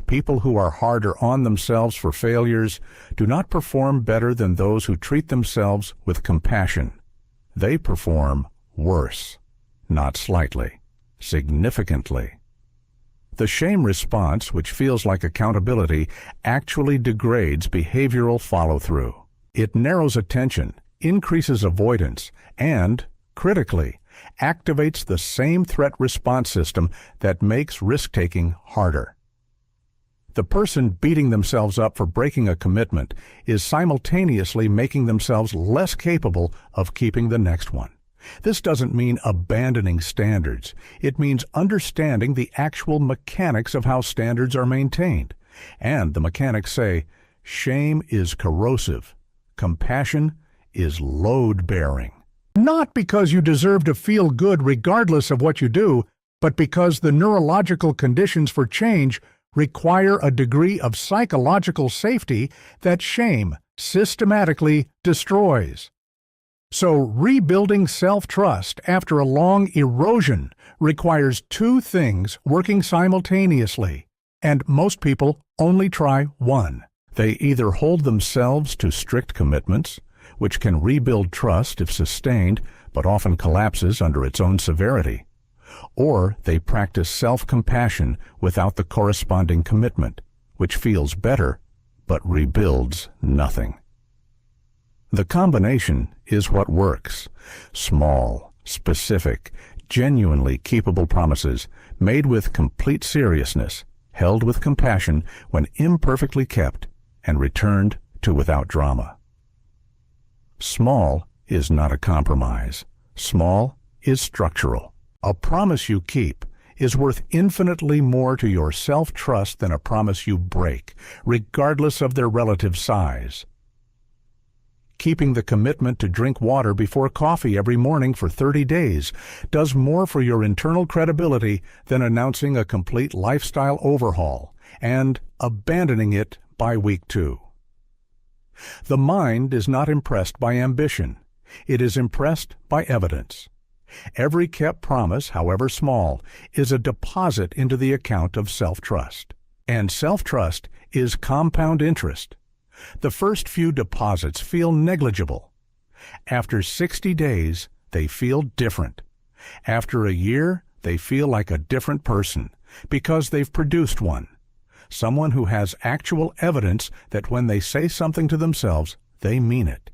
People who are harder on themselves for failures do not perform better than those who treat themselves with compassion. They perform worse, not slightly, significantly. The shame response, which feels like accountability, actually degrades behavioral follow-through. It narrows attention, increases avoidance, and, critically, activates the same threat response system that makes risk-taking harder. The person beating themselves up for breaking a commitment is simultaneously making themselves less capable of keeping the next one. This doesn't mean abandoning standards. It means understanding the actual mechanics of how standards are maintained. And the mechanics say, shame is corrosive. Compassion is load-bearing. Not because you deserve to feel good regardless of what you do, but because the neurological conditions for change require a degree of psychological safety that shame systematically destroys. So rebuilding self-trust after a long erosion requires two things working simultaneously, and most people only try one. They either hold themselves to strict commitments, which can rebuild trust if sustained, but often collapses under its own severity, or they practice self-compassion without the corresponding commitment, which feels better, but rebuilds nothing. The combination is what works. Small, specific, genuinely keepable promises made with complete seriousness, held with compassion when imperfectly kept, and returned to without drama. Small is not a compromise. Small is structural. A promise you keep is worth infinitely more to your self-trust than a promise you break, regardless of their relative size. Keeping the commitment to drink water before coffee every morning for 30 days does more for your internal credibility than announcing a complete lifestyle overhaul and abandoning it by week 2. The mind is not impressed by ambition. It is impressed by evidence. Every kept promise, however small, is a deposit into the account of self-trust. And self-trust is compound interest. The first few deposits feel negligible. After 60 days, they feel different. After a year, they feel like a different person because they've produced one. Someone who has actual evidence that when they say something to themselves, they mean it.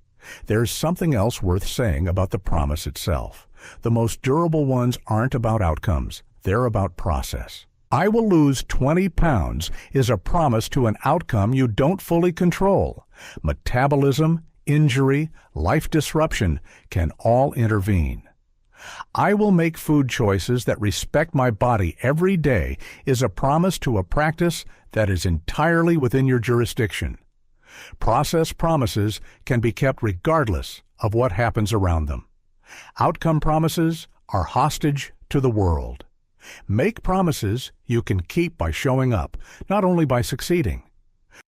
There's something else worth saying about the promise itself. The most durable ones aren't about outcomes. They're about process. I will lose 20 pounds is a promise to an outcome you don't fully control. Metabolism, injury, life disruption can all intervene. I will make food choices that respect my body every day is a promise to a practice that is entirely within your jurisdiction. Process promises can be kept regardless of what happens around them. Outcome promises are hostage to the world. Make promises you can keep by showing up, not only by succeeding.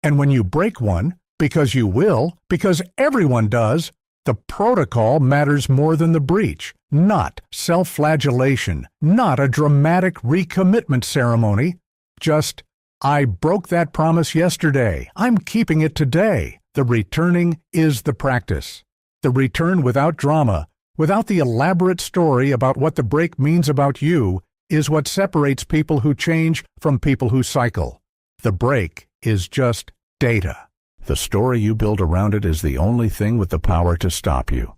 And when you break one, because you will, because everyone does, the protocol matters more than the breach, not self-flagellation, not a dramatic recommitment ceremony. Just, I broke that promise yesterday. I'm keeping it today. The returning is the practice. The return without drama, without the elaborate story about what the break means about you, is what separates people who change from people who cycle. The break is just data. The story you build around it is the only thing with the power to stop you.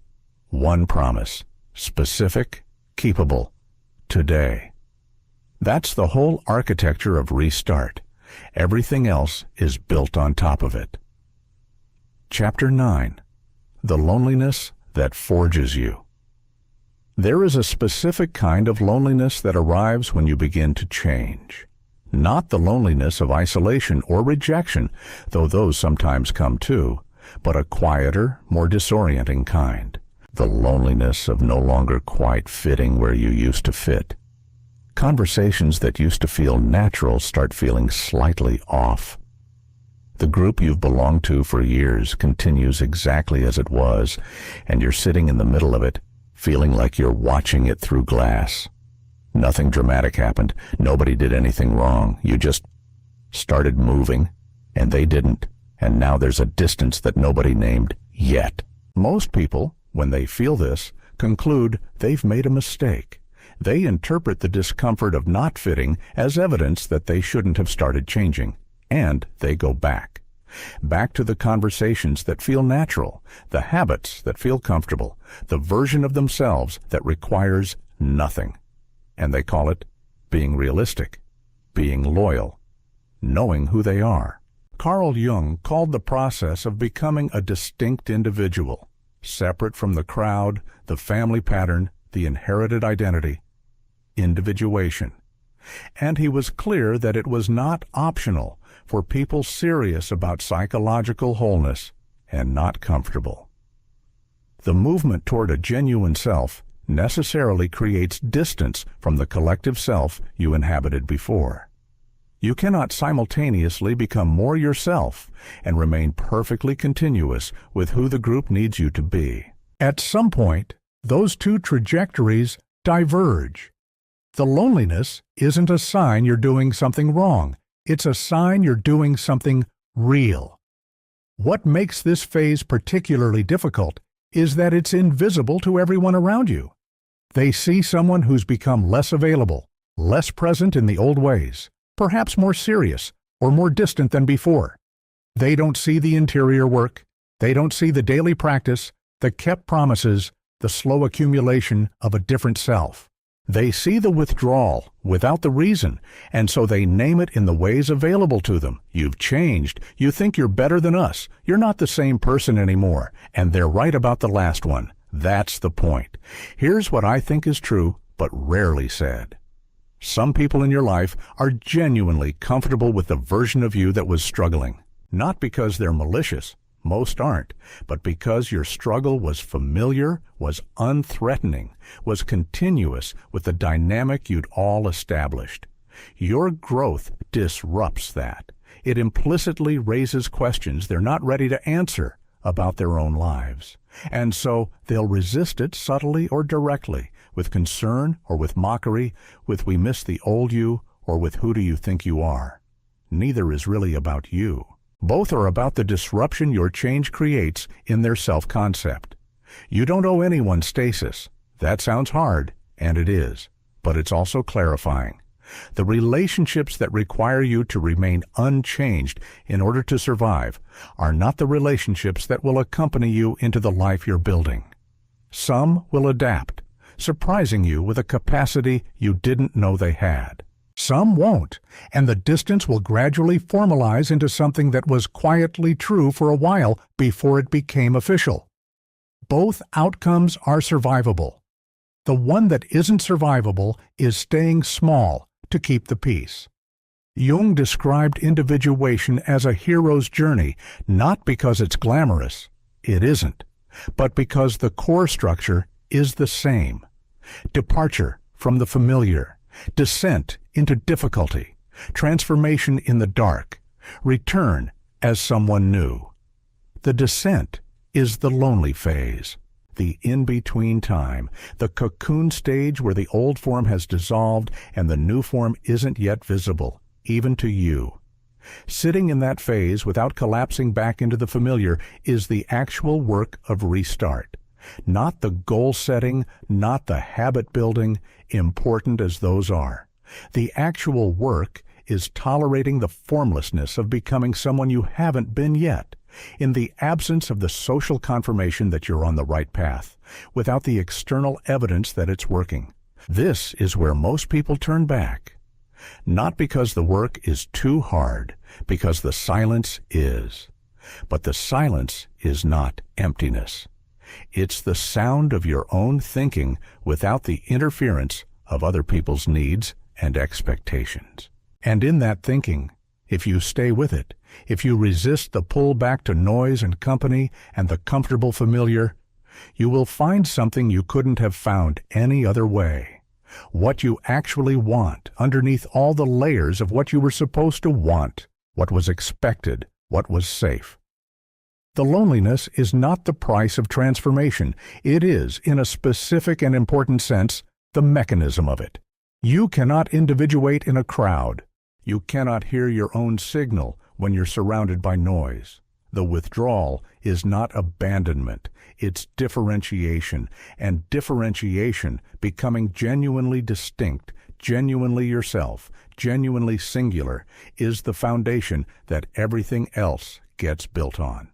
One promise. Specific, keepable. Today. That's the whole architecture of Restart. Everything else is built on top of it. Chapter 9. The Loneliness That Forges You. There is a specific kind of loneliness that arrives when you begin to change. Not the loneliness of isolation or rejection, though those sometimes come too, but a quieter, more disorienting kind. The loneliness of no longer quite fitting where you used to fit. Conversations that used to feel natural start feeling slightly off. The group you've belonged to for years continues exactly as it was, and you're sitting in the middle of it, feeling like you're watching it through glass. Nothing dramatic happened. Nobody did anything wrong. You just started moving, and they didn't, and now there's a distance that nobody named yet. Most people, when they feel this, conclude they've made a mistake. They interpret the discomfort of not fitting as evidence that they shouldn't have started changing, and they go back. Back to the conversations that feel natural, the habits that feel comfortable, the version of themselves that requires nothing. And they call it being realistic, being loyal, knowing who they are. Carl Jung called the process of becoming a distinct individual, separate from the crowd, the family pattern, the inherited identity, individuation. And he was clear that it was not optional for people serious about psychological wholeness and not comfortable. The movement toward a genuine self necessarily creates distance from the collective self you inhabited before. You cannot simultaneously become more yourself and remain perfectly continuous with who the group needs you to be. At some point, those two trajectories diverge. The loneliness isn't a sign you're doing something wrong. It's a sign you're doing something real. What makes this phase particularly difficult is that it's invisible to everyone around you. They see someone who's become less available, less present in the old ways, perhaps more serious or more distant than before. They don't see the interior work. They don't see the daily practice, the kept promises, the slow accumulation of a different self. They see the withdrawal without the reason, and so they name it in the ways available to them. You've changed. You think you're better than us. You're not the same person anymore. And they're right about the last one. That's the point. Here's what I think is true, but rarely said. Some people in your life are genuinely comfortable with the version of you that was struggling. Not because they're malicious. Most aren't, but because your struggle was familiar, was unthreatening, was continuous with the dynamic you'd all established. Your growth disrupts that. It implicitly raises questions they're not ready to answer about their own lives. And so they'll resist it subtly or directly, with concern or with mockery, with we miss the old you, or with who do you think you are. Neither is really about you. Both are about the disruption your change creates in their self-concept. You don't owe anyone stasis. That sounds hard, and it is, but it's also clarifying. The relationships that require you to remain unchanged in order to survive are not the relationships that will accompany you into the life you're building. Some will adapt, surprising you with a capacity you didn't know they had. Some won't, and the distance will gradually formalize into something that was quietly true for a while before it became official. Both outcomes are survivable. The one that isn't survivable is staying small to keep the peace. Jung described individuation as a hero's journey, not because it's glamorous, it isn't, but because the core structure is the same. Departure from the familiar, descent into difficulty, transformation in the dark, return as someone new. The descent is the lonely phase, the in-between time, the cocoon stage where the old form has dissolved and the new form isn't yet visible, even to you. Sitting in that phase without collapsing back into the familiar is the actual work of restart. Not the goal setting, not the habit building, important as those are. The actual work is tolerating the formlessness of becoming someone you haven't been yet, in the absence of the social confirmation that you're on the right path, without the external evidence that it's working. This is where most people turn back. Not because the work is too hard, because the silence is. But the silence is not emptiness. It's the sound of your own thinking without the interference of other people's needs and expectations. And in that thinking, if you stay with it, if you resist the pull back to noise and company and the comfortable familiar, you will find something you couldn't have found any other way. What you actually want underneath all the layers of what you were supposed to want, what was expected, what was safe. The loneliness is not the price of transformation. It is, in a specific and important sense, the mechanism of it. You cannot individuate in a crowd. You cannot hear your own signal when you're surrounded by noise. The withdrawal is not abandonment, it's differentiation, and differentiation, becoming genuinely distinct, genuinely yourself, genuinely singular, is the foundation that everything else gets built on.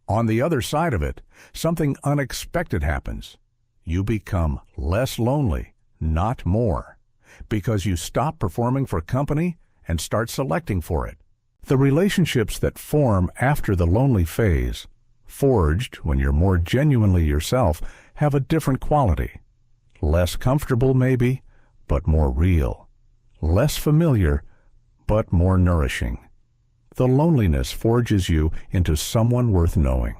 On the other side of it, something unexpected happens. You become less lonely, not more, because you stop performing for company and start selecting for it. The relationships that form after the lonely phase, forged when you're more genuinely yourself, have a different quality. Less comfortable, maybe, but more real. Less familiar, but more nourishing. The loneliness forges you into someone worth knowing,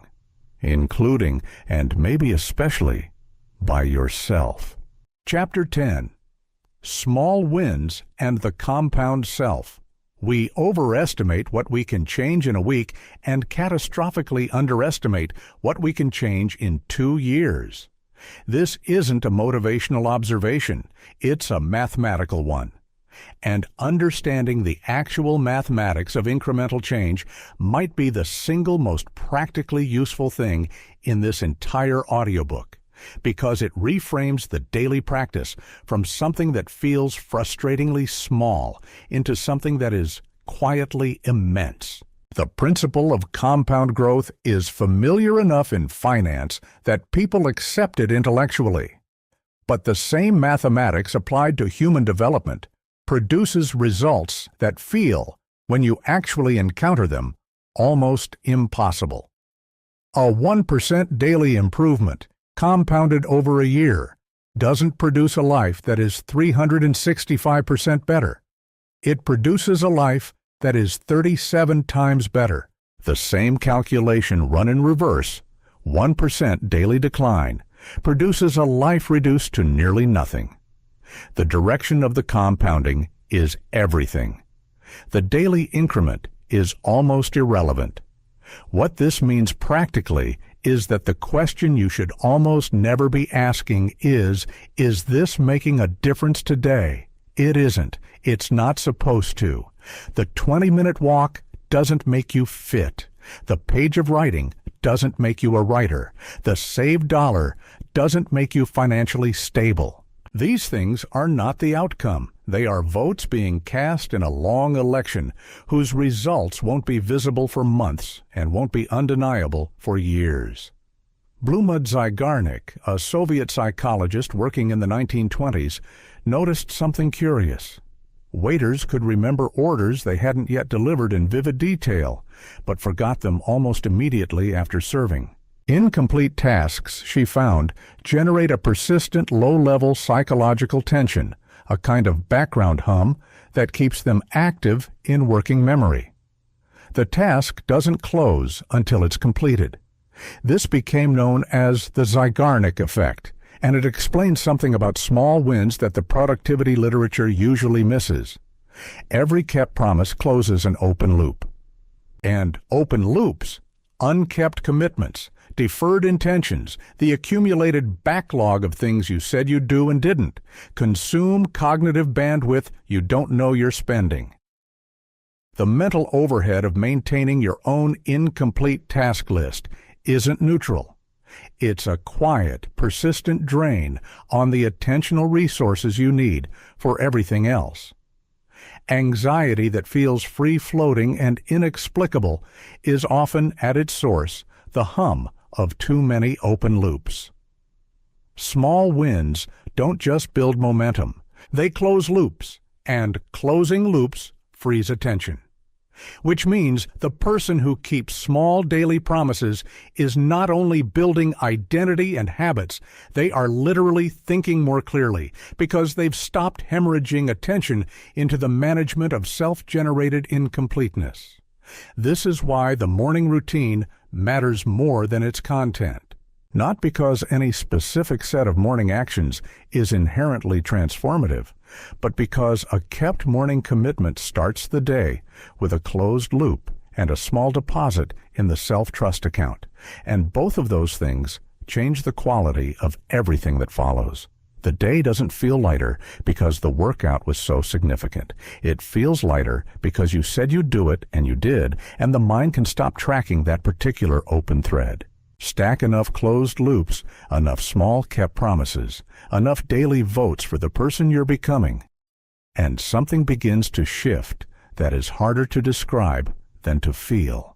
including, and maybe especially, by yourself. Chapter 10. Small Wins and the Compound Self. We overestimate what we can change in a week and catastrophically underestimate what we can change in 2 years. This isn't a motivational observation, it's a mathematical one. And understanding the actual mathematics of incremental change might be the single most practically useful thing in this entire audiobook, because it reframes the daily practice from something that feels frustratingly small into something that is quietly immense. The principle of compound growth is familiar enough in finance that people accept it intellectually. But the same mathematics applied to human development produces results that feel, when you actually encounter them, almost impossible. A 1% daily improvement, compounded over a year, doesn't produce a life that is 365% better. It produces a life that is 37 times better. The same calculation run in reverse, 1% daily decline, produces a life reduced to nearly nothing. The direction of the compounding is everything. The daily increment is almost irrelevant. What this means practically is that the question you should almost never be asking is this making a difference today? It isn't. It's not supposed to. The 20-minute walk doesn't make you fit. The page of writing doesn't make you a writer. The saved dollar doesn't make you financially stable. These things are not the outcome. They are votes being cast in a long election whose results won't be visible for months and won't be undeniable for years. Blumud Zeigarnik, a Soviet psychologist working in the 1920s, noticed something curious. Waiters could remember orders they hadn't yet delivered in vivid detail, but forgot them almost immediately after serving. Incomplete tasks, she found, generate a persistent low-level psychological tension, a kind of background hum that keeps them active in working memory. The task doesn't close until it's completed. This became known as the Zeigarnik effect, and it explains something about small wins that the productivity literature usually misses. Every kept promise closes an open loop. And open loops, unkept commitments, deferred intentions, the accumulated backlog of things you said you'd do and didn't, consume cognitive bandwidth you don't know you're spending. The mental overhead of maintaining your own incomplete task list isn't neutral. It's a quiet, persistent drain on the attentional resources you need for everything else. Anxiety that feels free-floating and inexplicable is often, at its source, the hum of too many open loops. Small wins don't just build momentum, they close loops, and closing loops frees attention. Which means the person who keeps small daily promises is not only building identity and habits, they are literally thinking more clearly because they've stopped hemorrhaging attention into the management of self-generated incompleteness. This is why the morning routine matters more than its content. Not because any specific set of morning actions is inherently transformative, but because a kept morning commitment starts the day with a closed loop and a small deposit in the self-trust account. And both of those things change the quality of everything that follows. The day doesn't feel lighter because the workout was so significant. It feels lighter because you said you'd do it and you did, and the mind can stop tracking that particular open thread. Stack enough closed loops, enough small kept promises, enough daily votes for the person you're becoming, and something begins to shift that is harder to describe than to feel.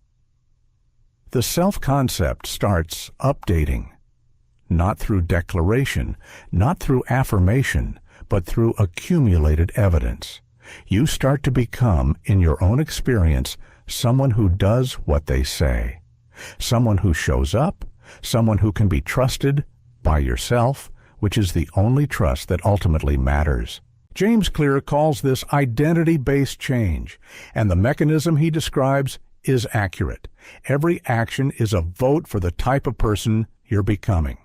The self-concept starts updating, not through declaration, not through affirmation, but through accumulated evidence. You start to become, in your own experience, someone who does what they say. Someone who shows up, someone who can be trusted by yourself, which is the only trust that ultimately matters. James Clear calls this identity-based change, and the mechanism he describes is accurate. Every action is a vote for the type of person you're becoming.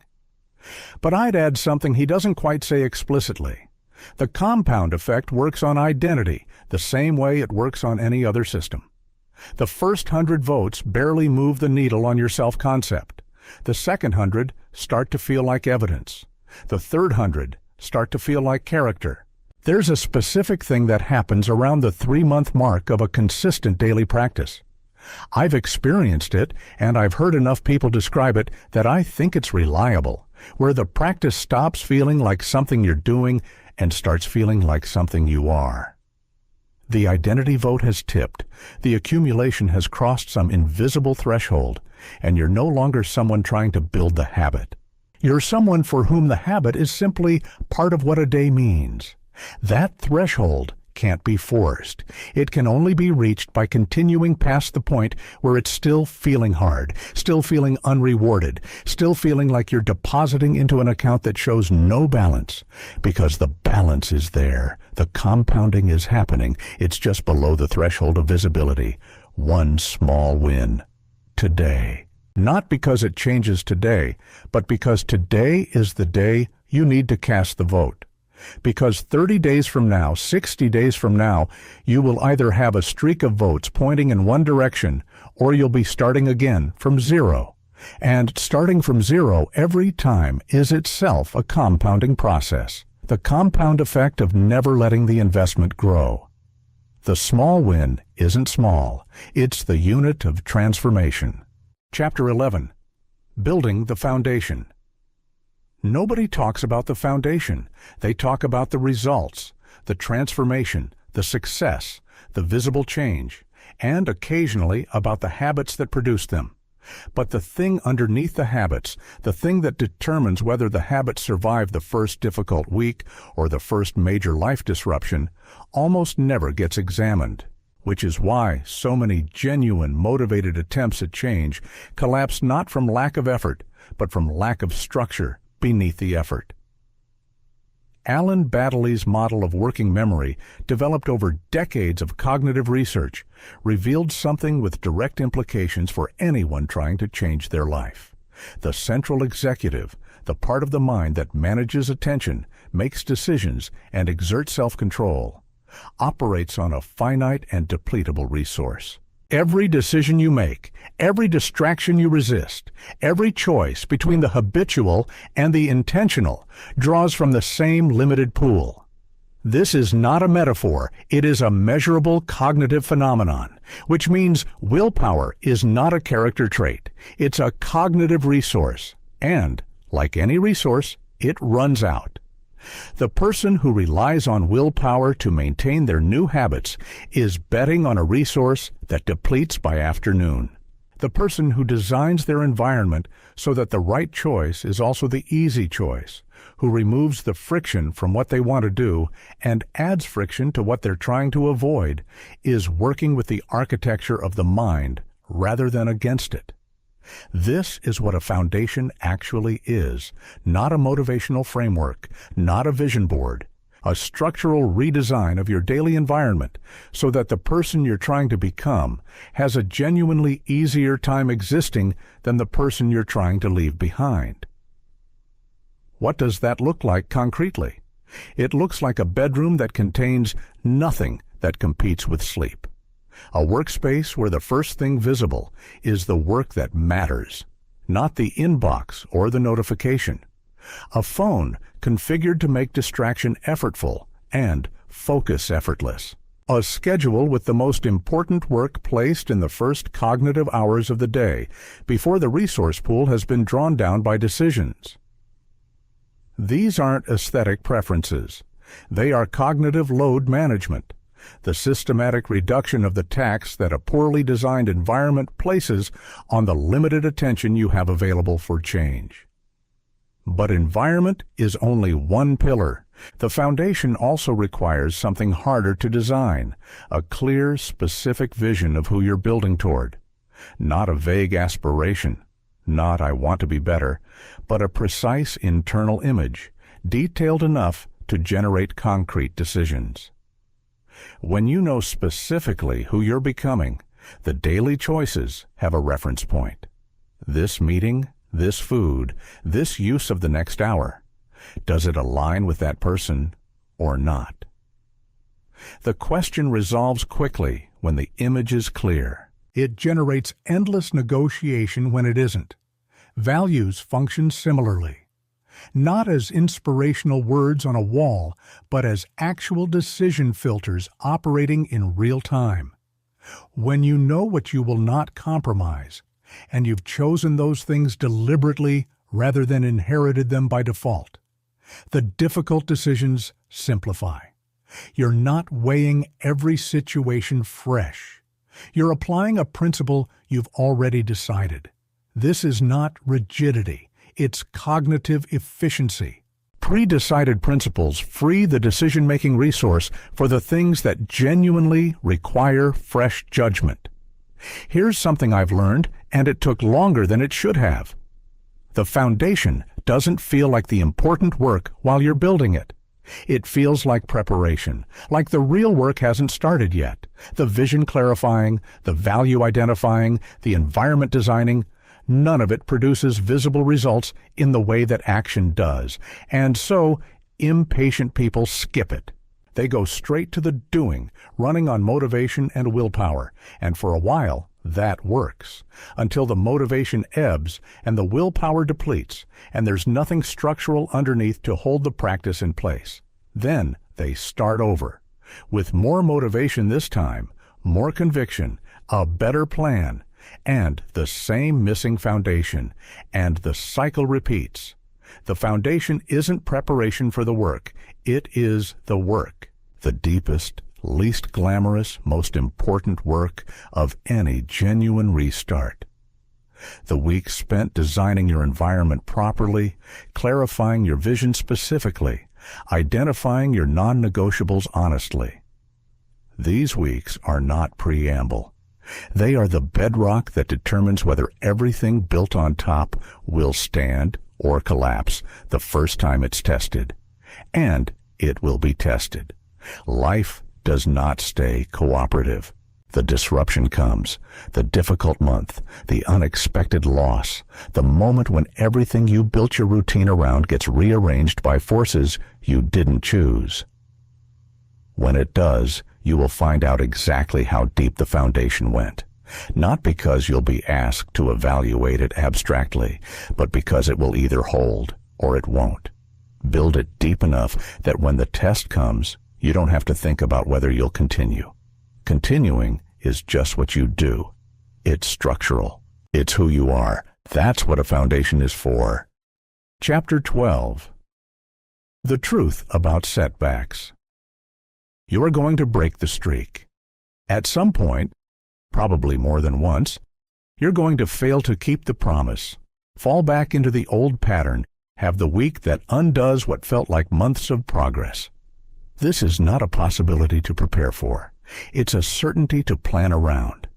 But I'd add something he doesn't quite say explicitly. The compound effect works on identity the same way it works on any other system. The first 100 votes barely move the needle on your self-concept. The second 100 start to feel like evidence. The third 100 start to feel like character. There's a specific thing that happens around the 3-month mark of a consistent daily practice. I've experienced it, and I've heard enough people describe it that I think it's reliable, where the practice stops feeling like something you're doing and starts feeling like something you are. The identity vote has tipped, the accumulation has crossed some invisible threshold, and you're no longer someone trying to build the habit. You're someone for whom the habit is simply part of what a day means. That threshold can't be forced. It can only be reached by continuing past the point where it's still feeling hard, still feeling unrewarded, still feeling like you're depositing into an account that shows no balance. Because the balance is there. The compounding is happening. It's just below the threshold of visibility. One small win. Today. Not because it changes today, but because today is the day you need to cast the vote. Because 30 days from now, 60 days from now, you will either have a streak of votes pointing in one direction, or you'll be starting again from zero. And starting from zero every time is itself a compounding process. The compound effect of never letting the investment grow. The small win isn't small. It's the unit of transformation. Chapter 11. Building the Foundation. Nobody talks about the foundation. They talk about the results, the transformation, the success, the visible change, and occasionally about the habits that produce them. But the thing underneath the habits, the thing that determines whether the habits survive the first difficult week or the first major life disruption, almost never gets examined. Which is why so many genuine, motivated attempts at change collapse not from lack of effort, but from lack of structure beneath the effort. Alan Baddeley's model of working memory, developed over decades of cognitive research, revealed something with direct implications for anyone trying to change their life. The central executive, the part of the mind that manages attention, makes decisions, and exerts self-control, operates on a finite and depletable resource, Every decision you make, every distraction you resist, every choice between the habitual and the intentional draws from the same limited pool. This is not a metaphor, it is a measurable cognitive phenomenon, which means willpower is not a character trait, it's a cognitive resource, and, like any resource, it runs out. The person who relies on willpower to maintain their new habits is betting on a resource that depletes by afternoon. The person who designs their environment so that the right choice is also the easy choice, who removes the friction from what they want to do and adds friction to what they're trying to avoid, is working with the architecture of the mind rather than against it. This is what a foundation actually is, not a motivational framework, not a vision board, a structural redesign of your daily environment so that the person you're trying to become has a genuinely easier time existing than the person you're trying to leave behind. What does that look like concretely? It looks like a bedroom that contains nothing that competes with sleep. A workspace where the first thing visible is the work that matters, not the inbox or the notification. A phone configured to make distraction effortful and focus effortless. A schedule with the most important work placed in the first cognitive hours of the day before the resource pool has been drawn down by decisions. These aren't aesthetic preferences. They are cognitive load management, the systematic reduction of the tax that a poorly designed environment places on the limited attention you have available for change. But environment is only one pillar. The foundation also requires something harder to design, a clear, specific vision of who you're building toward. Not a vague aspiration, not "I want to be better," but a precise internal image, detailed enough to generate concrete decisions. When you know specifically who you're becoming, the daily choices have a reference point. This meeting, this food, this use of the next hour. Does it align with that person or not? The question resolves quickly when the image is clear. It generates endless negotiation when it isn't. Values function similarly. Not as inspirational words on a wall, but as actual decision filters operating in real time. When you know what you will not compromise, and you've chosen those things deliberately rather than inherited them by default, the difficult decisions simplify. You're not weighing every situation fresh. You're applying a principle you've already decided. This is not rigidity. It's cognitive efficiency. Pre-decided principles free the decision-making resource for the things that genuinely require fresh judgment. Here's something I've learned, and it took longer than it should have. The foundation doesn't feel like the important work while you're building it. It feels like preparation, like the real work hasn't started yet. The vision clarifying, the value identifying, the environment designing, none of it produces visible results in the way that action does, and so impatient people skip it. They go straight to the doing, running on motivation and willpower, and for a while that works, until the motivation ebbs and the willpower depletes, and there's nothing structural underneath to hold the practice in place. Then they start over, with more motivation this time, more conviction, a better plan, and the same missing foundation, and the cycle repeats. The foundation isn't preparation for the work, it is the work, the deepest, least glamorous, most important work of any genuine restart. The weeks spent designing your environment properly, clarifying your vision specifically, identifying your non-negotiables honestly. These weeks are not preamble. They are the bedrock that determines whether everything built on top will stand or collapse the first time it's tested. And it will be tested. Life does not stay cooperative. The disruption comes, the difficult month, the unexpected loss, the moment when everything you built your routine around gets rearranged by forces you didn't choose. When it does, you will find out exactly how deep the foundation went. Not because you'll be asked to evaluate it abstractly, but because it will either hold or it won't. Build it deep enough that when the test comes, you don't have to think about whether you'll continue. Continuing is just what you do. It's structural. It's who you are. That's what a foundation is for. Chapter 12. The truth about setbacks. You are going to break the streak. At some point, probably more than once, you're going to fail to keep the promise, fall back into the old pattern, have the week that undoes what felt like months of progress. This is not a possibility to prepare for. It's a certainty to plan around.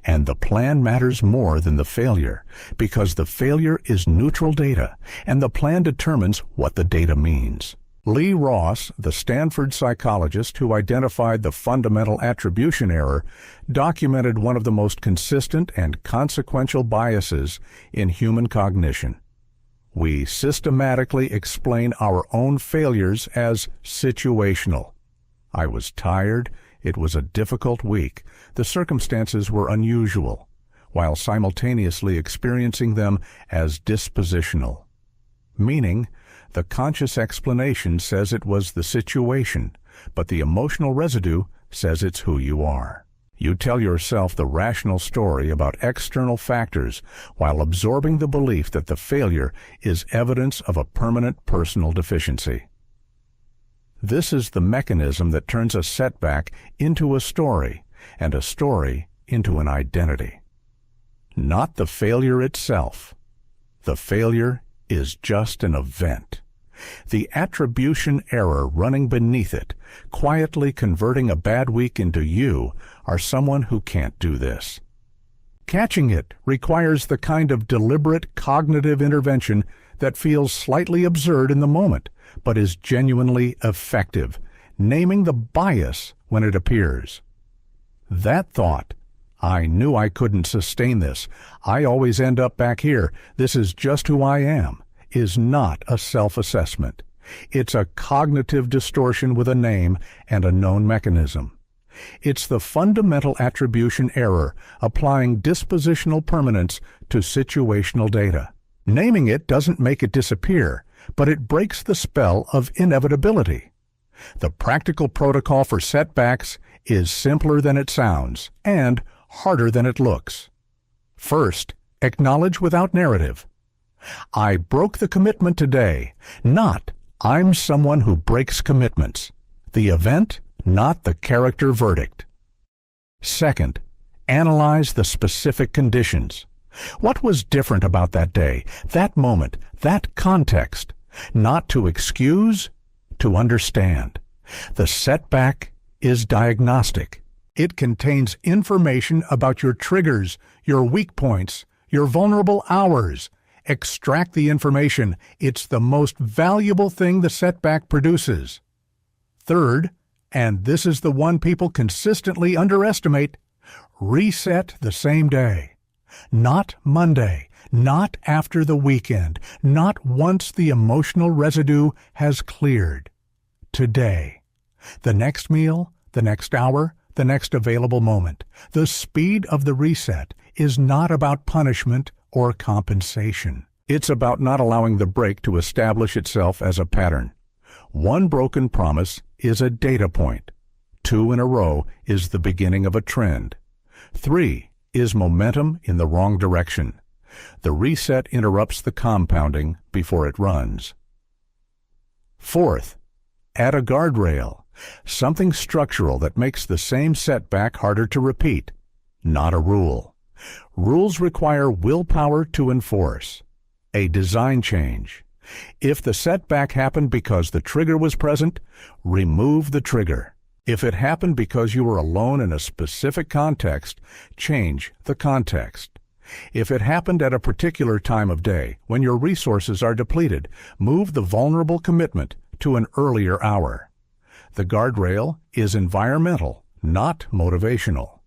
And the plan matters more than the failure, because the failure is neutral data, and the plan determines what the data means. Lee Ross, the Stanford psychologist who identified the fundamental attribution error, documented one of the most consistent and consequential biases in human cognition. We systematically explain our own failures as situational. I was tired. It was a difficult week. The circumstances were unusual, while simultaneously experiencing them as dispositional. Meaning, the conscious explanation says it was the situation, but the emotional residue says it's who you are. You tell yourself the rational story about external factors while absorbing the belief that the failure is evidence of a permanent personal deficiency. This is the mechanism that turns a setback into a story, and a story into an identity. Not the failure itself. The failure is just an event. The attribution error running beneath it, quietly converting a bad week into you, are someone who can't do this. Catching it requires the kind of deliberate cognitive intervention that feels slightly absurd in the moment, but is genuinely effective, naming the bias when it appears. That thought, I knew I couldn't sustain this, I always end up back here, this is just who I am, is not a self-assessment. It's a cognitive distortion with a name and a known mechanism. It's the fundamental attribution error, applying dispositional permanence to situational data. Naming it doesn't make it disappear, but it breaks the spell of inevitability. The practical protocol for setbacks is simpler than it sounds and harder than it looks. First, acknowledge without narrative. I broke the commitment today, not I'm someone who breaks commitments. The event, not the character verdict. Second, analyze the specific conditions. What was different about that day, that moment, that context? Not to excuse, to understand. The setback is diagnostic. It contains information about your triggers, your weak points, your vulnerable hours. Extract the information. It's the most valuable thing the setback produces. Third, and this is the one people consistently underestimate, reset the same day. Not Monday, not after the weekend, not once the emotional residue has cleared. Today. The next meal, the next hour, the next available moment. The speed of the reset is not about punishment or compensation. It's about not allowing the break to establish itself as a pattern. One broken promise is a data point. 2 in a row is the beginning of a trend. 3 is momentum in the wrong direction. The reset interrupts the compounding before it runs. Fourth, add a guardrail, something structural that makes the same setback harder to repeat, not a rule. Rules require willpower to enforce. A design change. If the setback happened because the trigger was present, remove the trigger. If it happened because you were alone in a specific context, change the context. If it happened at a particular time of day, when your resources are depleted, move the vulnerable commitment to an earlier hour. The guardrail is environmental, not motivational.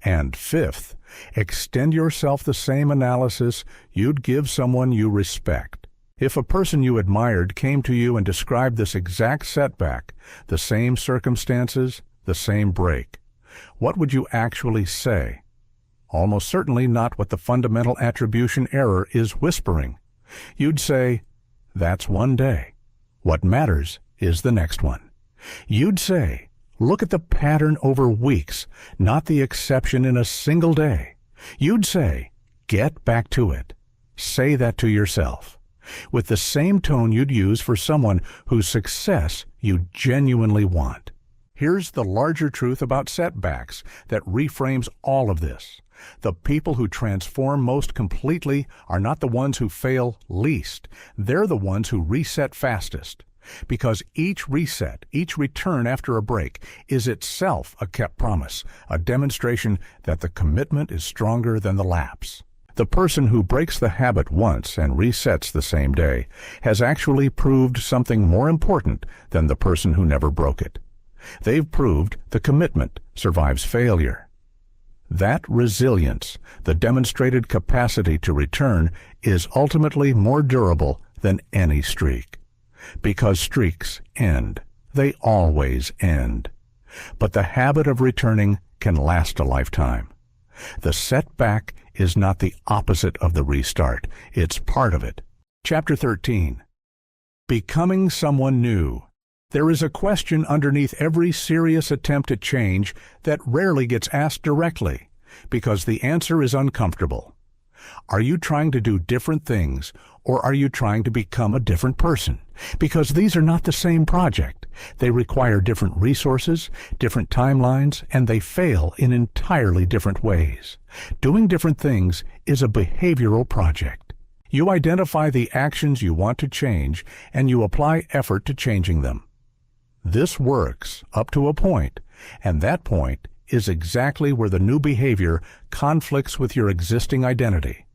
And fifth, extend yourself the same analysis you'd give someone you respect. If a person you admired came to you and described this exact setback, the same circumstances, the same break, what would you actually say? almost certainly not what the fundamental attribution error is whispering. You'd say, that's one day. What matters is the next one. You'd say, look at the pattern over weeks, not the exception in a single day. You'd say, get back to it. Say that to yourself, with the same tone you'd use for someone whose success you genuinely want. Here's the larger truth about setbacks that reframes all of this. The people who transform most completely are not the ones who fail least. They're the ones who reset fastest. Because each reset, each return after a break, is itself a kept promise, a demonstration that the commitment is stronger than the lapse. The person who breaks the habit once and resets the same day has actually proved something more important than the person who never broke it. They've proved the commitment survives failure. That resilience, the demonstrated capacity to return, is ultimately more durable than any streak. Because streaks end. They always end. But the habit of returning can last a lifetime. The setback is not the opposite of the restart. It's part of it. Chapter 13. Becoming someone new. There is a question underneath every serious attempt at change that rarely gets asked directly, because the answer is uncomfortable. Are you trying to do different things, or are you trying to become a different person? Because these are not the same project. They require different resources, different timelines, and they fail in entirely different ways. Doing different things is a behavioral project. You identify the actions you want to change, and you apply effort to changing them. This works up to a point, and that point is exactly where the new behavior conflicts with your existing identity.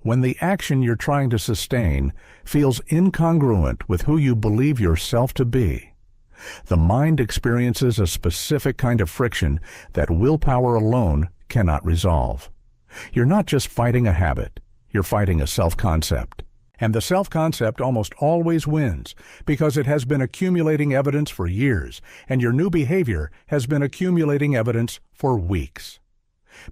When the action you're trying to sustain feels incongruent with who you believe yourself to be, the mind experiences a specific kind of friction that willpower alone cannot resolve. You're not just fighting a habit, you're fighting a self-concept. And the self-concept almost always wins because it has been accumulating evidence for years, and your new behavior has been accumulating evidence for weeks.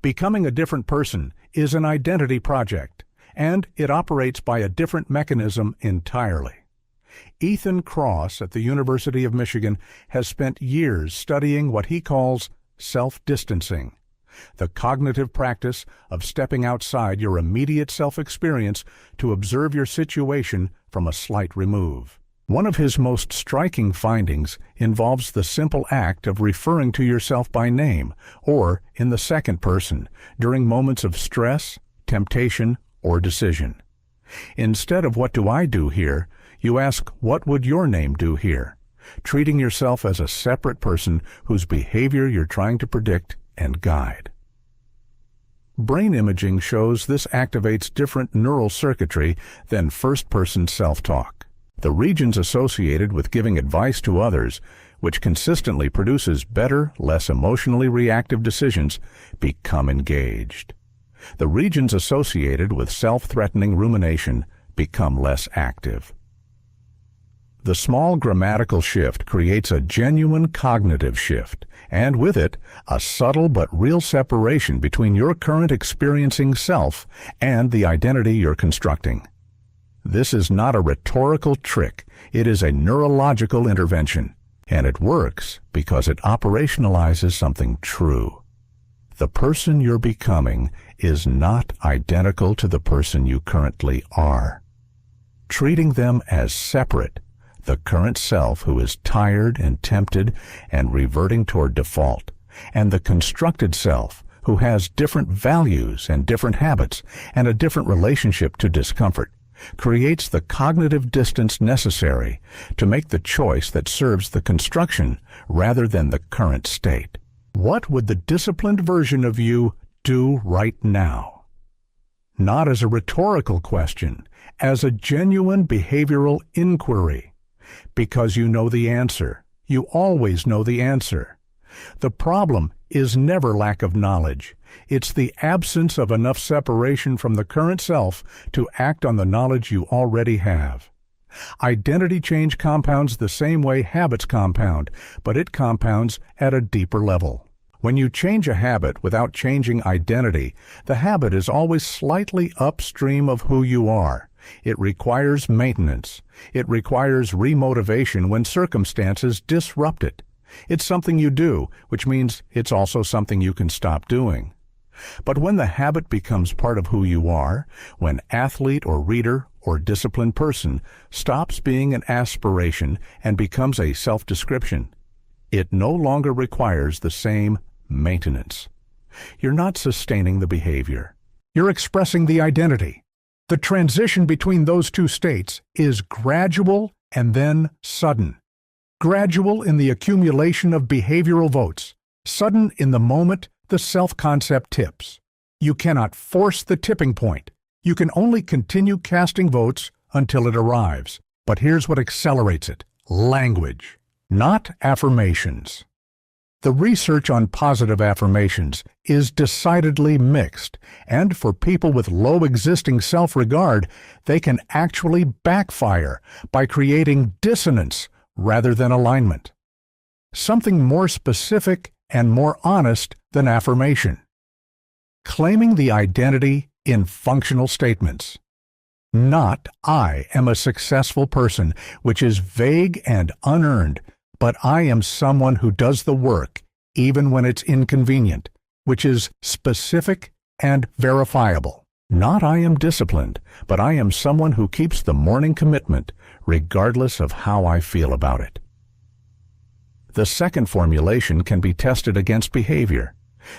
Becoming a different person is an identity project, and it operates by a different mechanism entirely. Ethan Kross at the University of Michigan has spent years studying what he calls self-distancing, the cognitive practice of stepping outside your immediate self-experience to observe your situation from a slight remove. One of his most striking findings involves the simple act of referring to yourself by name or in the second person during moments of stress, temptation, or decision. Instead of "what do I do here?" you ask "what would your name do here?" treating yourself as a separate person whose behavior you're trying to predict and guide. Brain imaging shows this activates different neural circuitry than first-person self-talk. The regions associated with giving advice to others, which consistently produces better, less emotionally reactive decisions, become engaged. The regions associated with self-threatening rumination become less active. The small grammatical shift creates a genuine cognitive shift, and with it, a subtle but real separation between your current experiencing self and the identity you're constructing. This is not a rhetorical trick, it is a neurological intervention, and it works because it operationalizes something true. The person you're becoming is not identical to the person you currently are. Treating them as separate, the current self who is tired and tempted and reverting toward default, and the constructed self who has different values and different habits and a different relationship to discomfort, creates the cognitive distance necessary to make the choice that serves the construction rather than the current state. What would the disciplined version of you do right now? Not as a rhetorical question, as a genuine behavioral inquiry. Because you know the answer. You always know the answer. The problem is never lack of knowledge. It's the absence of enough separation from the current self to act on the knowledge you already have. Identity change compounds the same way habits compound, but it compounds at a deeper level. When you change a habit without changing identity, the habit is always slightly upstream of who you are. It requires maintenance. It requires remotivation when circumstances disrupt it. It's something you do, which means it's also something you can stop doing. But when the habit becomes part of who you are, when athlete or reader or disciplined person stops being an aspiration and becomes a self-description, it no longer requires the same maintenance. You're not sustaining the behavior. You're expressing the identity. The transition between those two states is gradual and then sudden. Gradual in the accumulation of behavioral votes, sudden in the moment the self-concept tips. You cannot force the tipping point. You can only continue casting votes until it arrives. But here's what accelerates it: language, not affirmations. The research on positive affirmations is decidedly mixed, and for people with low existing self-regard, they can actually backfire by creating dissonance rather than alignment. Something more specific and more honest than affirmation. Claiming the identity in functional statements. Not "I am a successful person," which is vague and unearned, but "I am someone who does the work even when it's inconvenient," which is specific and verifiable. Not "I am disciplined," but "I am someone who keeps the morning commitment regardless of how I feel about it." The second formulation can be tested against behavior.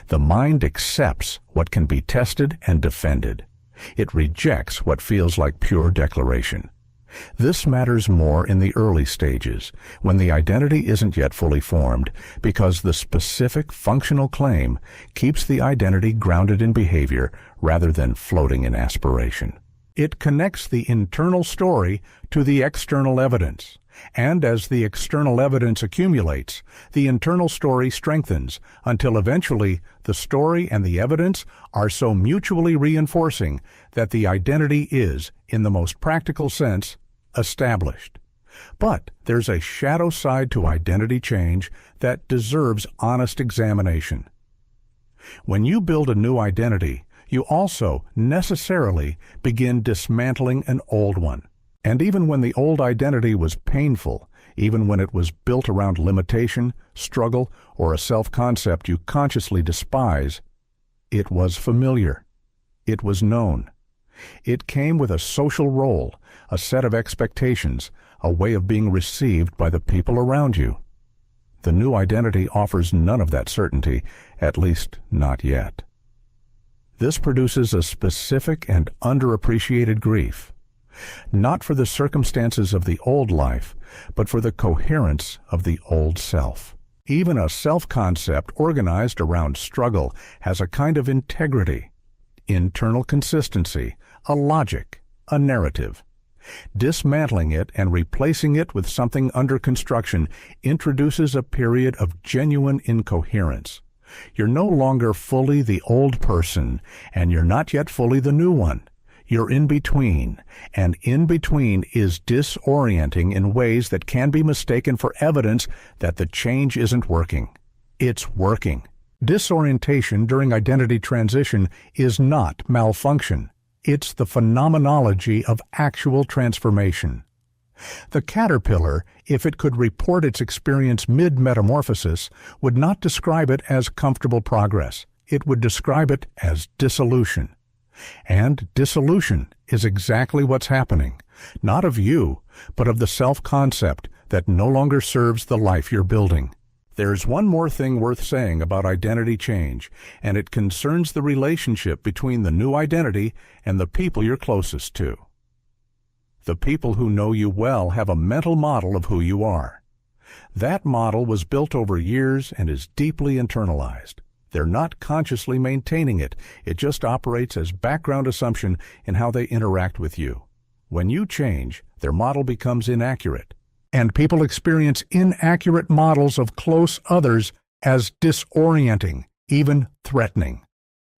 The mind accepts what can be tested and defended. It rejects what feels like pure declaration. This matters more in the early stages, when the identity isn't yet fully formed, because the specific functional claim keeps the identity grounded in behavior rather than floating in aspiration. It connects the internal story to the external evidence, and as the external evidence accumulates, the internal story strengthens until eventually the story and the evidence are so mutually reinforcing that the identity is, in the most practical sense, established. But there's a shadow side to identity change that deserves honest examination. When you build a new identity, you also necessarily begin dismantling an old one. And even when the old identity was painful, even when it was built around limitation, struggle, or a self-concept you consciously despise, it was familiar. It was known. It came with a social role, a set of expectations, a way of being received by the people around you. The new identity offers none of that certainty, at least not yet. This produces a specific and underappreciated grief, not for the circumstances of the old life, but for the coherence of the old self. Even a self-concept organized around struggle has a kind of integrity, internal consistency, a logic, a narrative. Dismantling it and replacing it with something under construction introduces a period of genuine incoherence. You're no longer fully the old person, and you're not yet fully the new one. You're in between, and in between is disorienting in ways that can be mistaken for evidence that the change isn't working. It's working. Disorientation during identity transition is not malfunction. It's the phenomenology of actual transformation. The caterpillar, if it could report its experience mid-metamorphosis, would not describe it as comfortable progress. It would describe it as dissolution. And dissolution is exactly what's happening, not of you, but of the self-concept that no longer serves the life you're building. There's one more thing worth saying about identity change, and it concerns the relationship between the new identity and the people you're closest to. The people who know you well have a mental model of who you are. That model was built over years and is deeply internalized. They're not consciously maintaining it. It just operates as background assumption in how they interact with you. When you change, their model becomes inaccurate. And people experience inaccurate models of close others as disorienting, even threatening.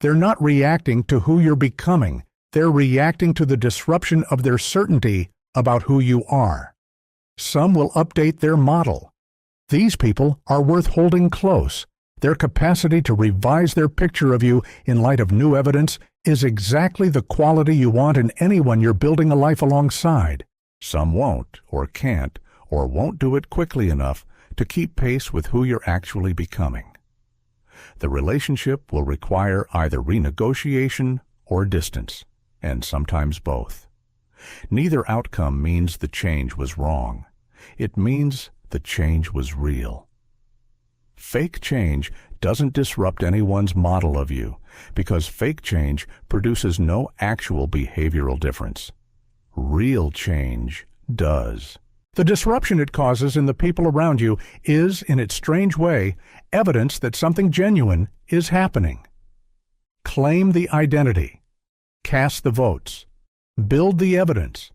They're not reacting to who you're becoming. They're reacting to the disruption of their certainty about who you are. Some will update their model. These people are worth holding close Their capacity to revise their picture of you in light of new evidence is exactly the quality you want in anyone you're building a life alongside. Some won't, or can't, or won't do it quickly enough to keep pace with who you're actually becoming. The relationship will require either renegotiation or distance, and sometimes both. Neither outcome means the change was wrong. It means the change was real. Fake change doesn't disrupt anyone's model of you, because fake change produces no actual behavioral difference. Real change does. The disruption it causes in the people around you is, in its strange way, evidence that something genuine is happening. Claim the identity. Cast the votes. Build the evidence.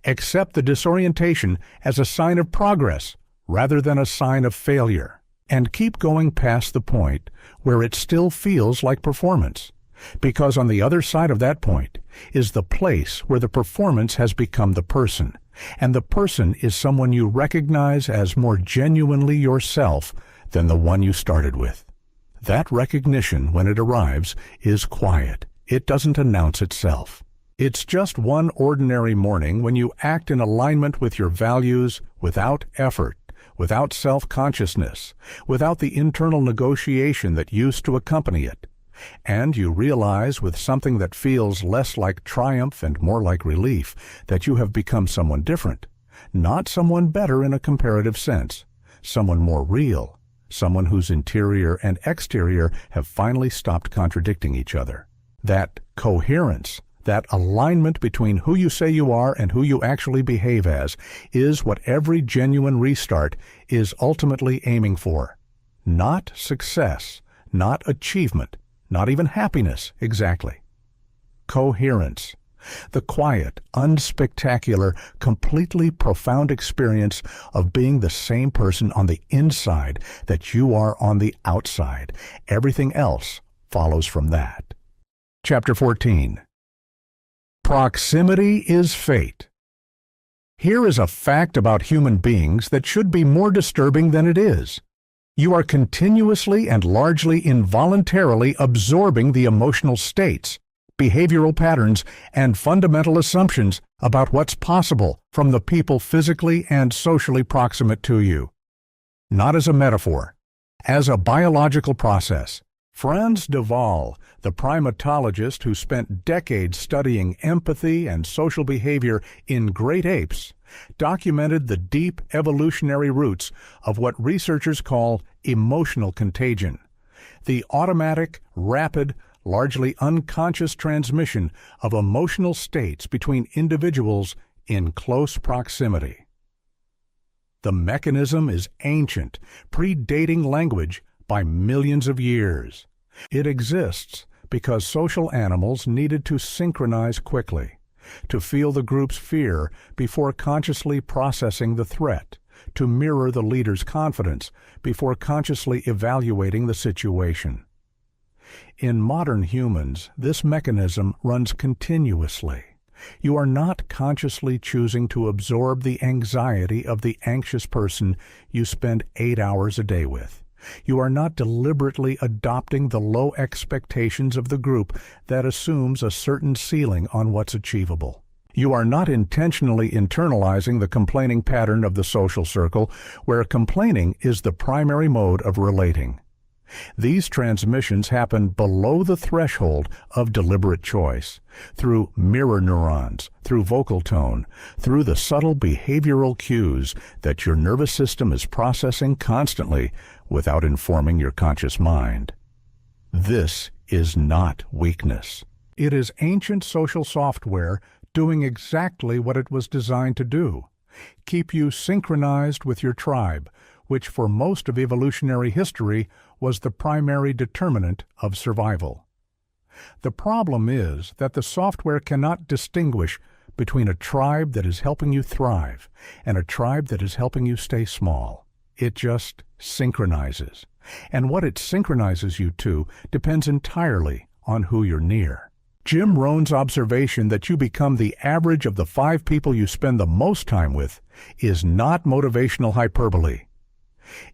Accept the disorientation as a sign of progress rather than a sign of failure. And keep going past the point where it still feels like performance, because on the other side of that point is the place where the performance has become the person, and the person is someone you recognize as more genuinely yourself than the one you started with. That recognition, when it arrives, is quiet. It doesn't announce itself. It's just one ordinary morning when you act in alignment with your values without effort, without self-consciousness, without the internal negotiation that used to accompany it. And you realize with something that feels less like triumph and more like relief that you have become someone different, not someone better in a comparative sense, someone more real, someone whose interior and exterior have finally stopped contradicting each other. That coherence, that alignment between who you say you are and who you actually behave as, is what every genuine restart is ultimately aiming for. Not success, not achievement, not even happiness exactly. Coherence. The quiet, unspectacular, completely profound experience of being the same person on the inside that you are on the outside. Everything else follows from that. Chapter 14. Proximity is fate. Here is a fact about human beings that should be more disturbing than it is. You are continuously and largely involuntarily absorbing the emotional states, behavioral patterns, and fundamental assumptions about what's possible from the people physically and socially proximate to you. Not as a metaphor, as a biological process. Frans de Waal, the primatologist who spent decades studying empathy and social behavior in great apes, documented the deep evolutionary roots of what researchers call emotional contagion, the automatic, rapid, largely unconscious transmission of emotional states between individuals in close proximity. The mechanism is ancient, predating language by millions of years. It exists because social animals needed to synchronize quickly, to feel the group's fear before consciously processing the threat, to mirror the leader's confidence before consciously evaluating the situation. In modern humans, this mechanism runs continuously. You are not consciously choosing to absorb the anxiety of the anxious person you spend 8 hours a day with. You are not deliberately adopting the low expectations of the group that assumes a certain ceiling on what's achievable. You are not intentionally internalizing the complaining pattern of the social circle, where complaining is the primary mode of relating. These transmissions happen below the threshold of deliberate choice, through mirror neurons, through vocal tone, through the subtle behavioral cues that your nervous system is processing constantly without informing your conscious mind. This is not weakness. It is ancient social software doing exactly what it was designed to do: keep you synchronized with your tribe, which for most of evolutionary history was the primary determinant of survival. The problem is that the software cannot distinguish between a tribe that is helping you thrive and a tribe that is helping you stay small. It just synchronizes. And what it synchronizes you to depends entirely on who you're near. Jim Rohn's observation that you become the average of the 5 people you spend the most time with is not motivational hyperbole.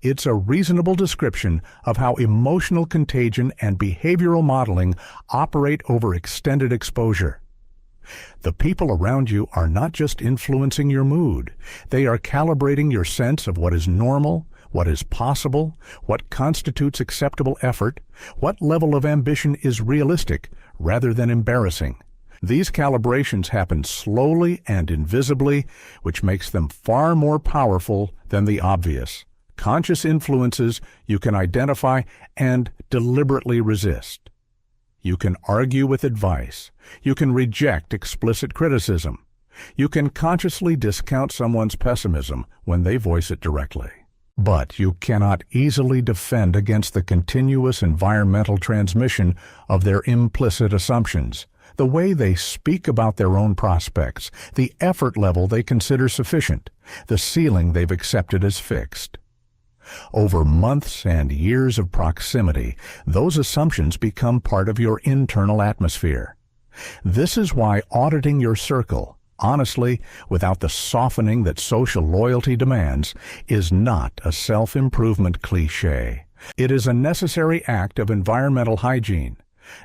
It's a reasonable description of how emotional contagion and behavioral modeling operate over extended exposure. The people around you are not just influencing your mood. They are calibrating your sense of what is normal, what is possible, what constitutes acceptable effort, what level of ambition is realistic rather than embarrassing. These calibrations happen slowly and invisibly, which makes them far more powerful than the obvious, conscious influences you can identify and deliberately resist. You can argue with advice. You can reject explicit criticism. You can consciously discount someone's pessimism when they voice it directly. But you cannot easily defend against the continuous environmental transmission of their implicit assumptions, the way they speak about their own prospects, the effort level they consider sufficient, the ceiling they've accepted as fixed. Over months and years of proximity, those assumptions become part of your internal atmosphere. This is why auditing your circle, honestly, without the softening that social loyalty demands, is not a self-improvement cliché. It is a necessary act of environmental hygiene.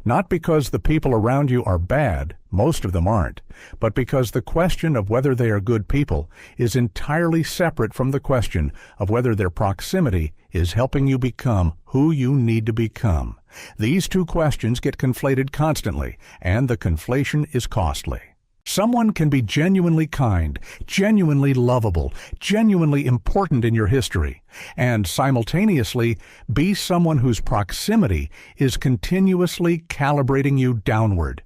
Not because the people around you are bad, most of them aren't, but because the question of whether they are good people is entirely separate from the question of whether their proximity is helping you become who you need to become. These two questions get conflated constantly, and the conflation is costly. Someone can be genuinely kind, genuinely lovable, genuinely important in your history, and simultaneously be someone whose proximity is continuously calibrating you downward.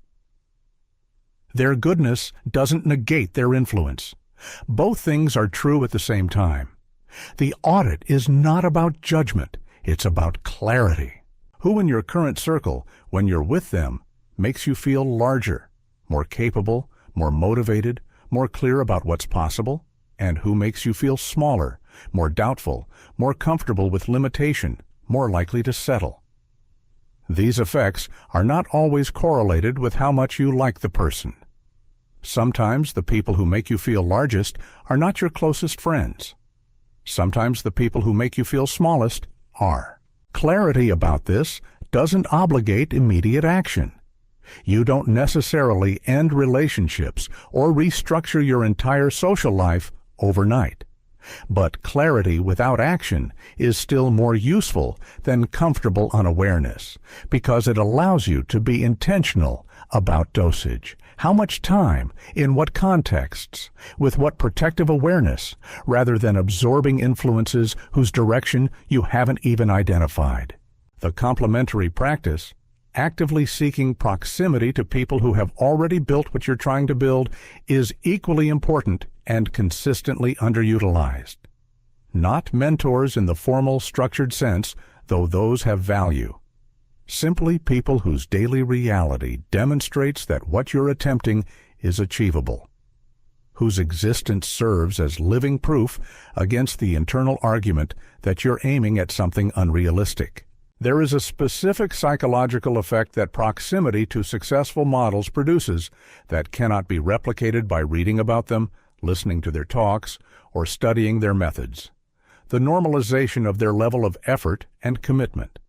Their goodness doesn't negate their influence. Both things are true at the same time. The audit is not about judgment, it's about clarity. Who in your current circle, when you're with them, makes you feel larger, more capable, more motivated, more clear about what's possible, and who makes you feel smaller, more doubtful, more comfortable with limitation, more likely to settle. These effects are not always correlated with how much you like the person. Sometimes the people who make you feel largest are not your closest friends. Sometimes the people who make you feel smallest are. Clarity about this doesn't obligate immediate action. You don't necessarily end relationships or restructure your entire social life overnight. But clarity without action is still more useful than comfortable unawareness, because it allows you to be intentional about dosage. How much time, in what contexts, with what protective awareness, rather than absorbing influences whose direction you haven't even identified. The complementary practice, actively seeking proximity to people who have already built what you're trying to build, is equally important and consistently underutilized. Not mentors in the formal, structured sense, though those have value. Simply people whose daily reality demonstrates that what you're attempting is achievable, whose existence serves as living proof against the internal argument that you're aiming at something unrealistic. There is a specific psychological effect that proximity to successful models produces that cannot be replicated by reading about them, listening to their talks, or studying their methods. The normalization of their level of effort and commitment.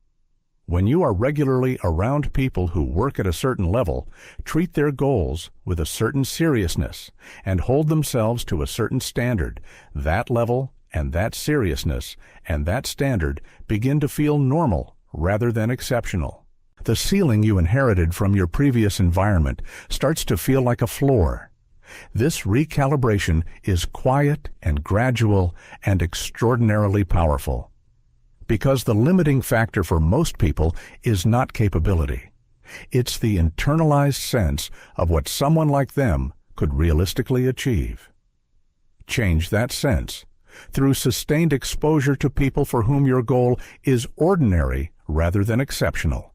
When you are regularly around people who work at a certain level, treat their goals with a certain seriousness, and hold themselves to a certain standard, that level and that seriousness and that standard begin to feel normal rather than exceptional. The ceiling you inherited from your previous environment starts to feel like a floor. This recalibration is quiet and gradual and extraordinarily powerful. Because the limiting factor for most people is not capability. It's the internalized sense of what someone like them could realistically achieve. Change that sense through sustained exposure to people for whom your goal is ordinary rather than exceptional.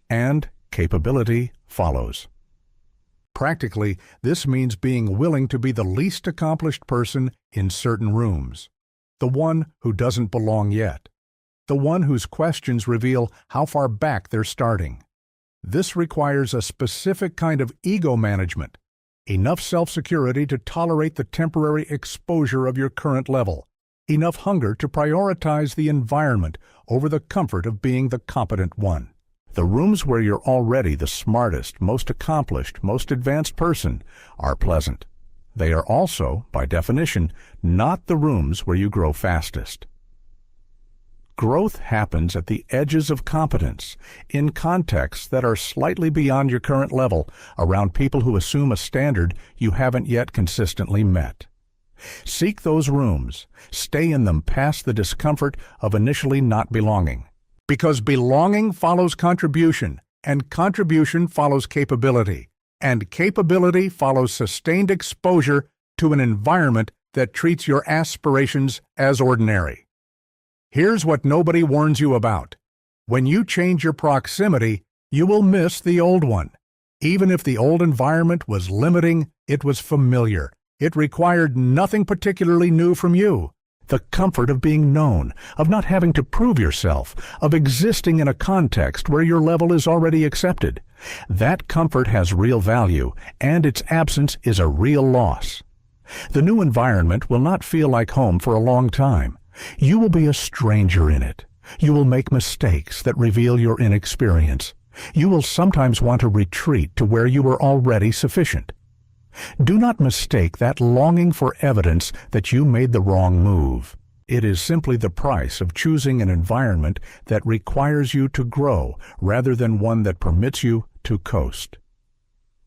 And capability follows. Practically, this means being willing to be the least accomplished person in certain rooms, the one who doesn't belong yet, the one whose questions reveal how far back they're starting. This requires a specific kind of ego management, enough self-security to tolerate the temporary exposure of your current level, enough hunger to prioritize the environment over the comfort of being the competent one. The rooms where you're already the smartest, most accomplished, most advanced person are pleasant. They are also, by definition, not the rooms where you grow fastest. Growth happens at the edges of competence, in contexts that are slightly beyond your current level, around people who assume a standard you haven't yet consistently met. Seek those rooms. Stay in them past the discomfort of initially not belonging. Because belonging follows contribution, and contribution follows capability, and capability follows sustained exposure to an environment that treats your aspirations as ordinary. Here's what nobody warns you about. When you change your proximity, you will miss the old one. Even if the old environment was limiting, it was familiar. It required nothing particularly new from you. The comfort of being known, of not having to prove yourself, of existing in a context where your level is already accepted. That comfort has real value, and its absence is a real loss. The new environment will not feel like home for a long time. You will be a stranger in it. You will make mistakes that reveal your inexperience. You will sometimes want to retreat to where you were already sufficient. Do not mistake that longing for evidence that you made the wrong move. It is simply the price of choosing an environment that requires you to grow rather than one that permits you to coast.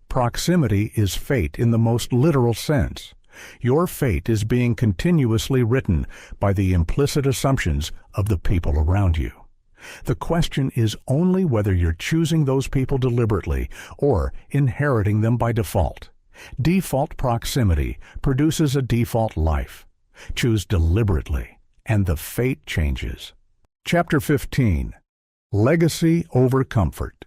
Proximity is fate in the most literal sense. Your fate is being continuously written by the implicit assumptions of the people around you. The question is only whether you're choosing those people deliberately or inheriting them by default. Default proximity produces a default life. Choose deliberately, and the fate changes. Chapter 15. Legacy over Comfort.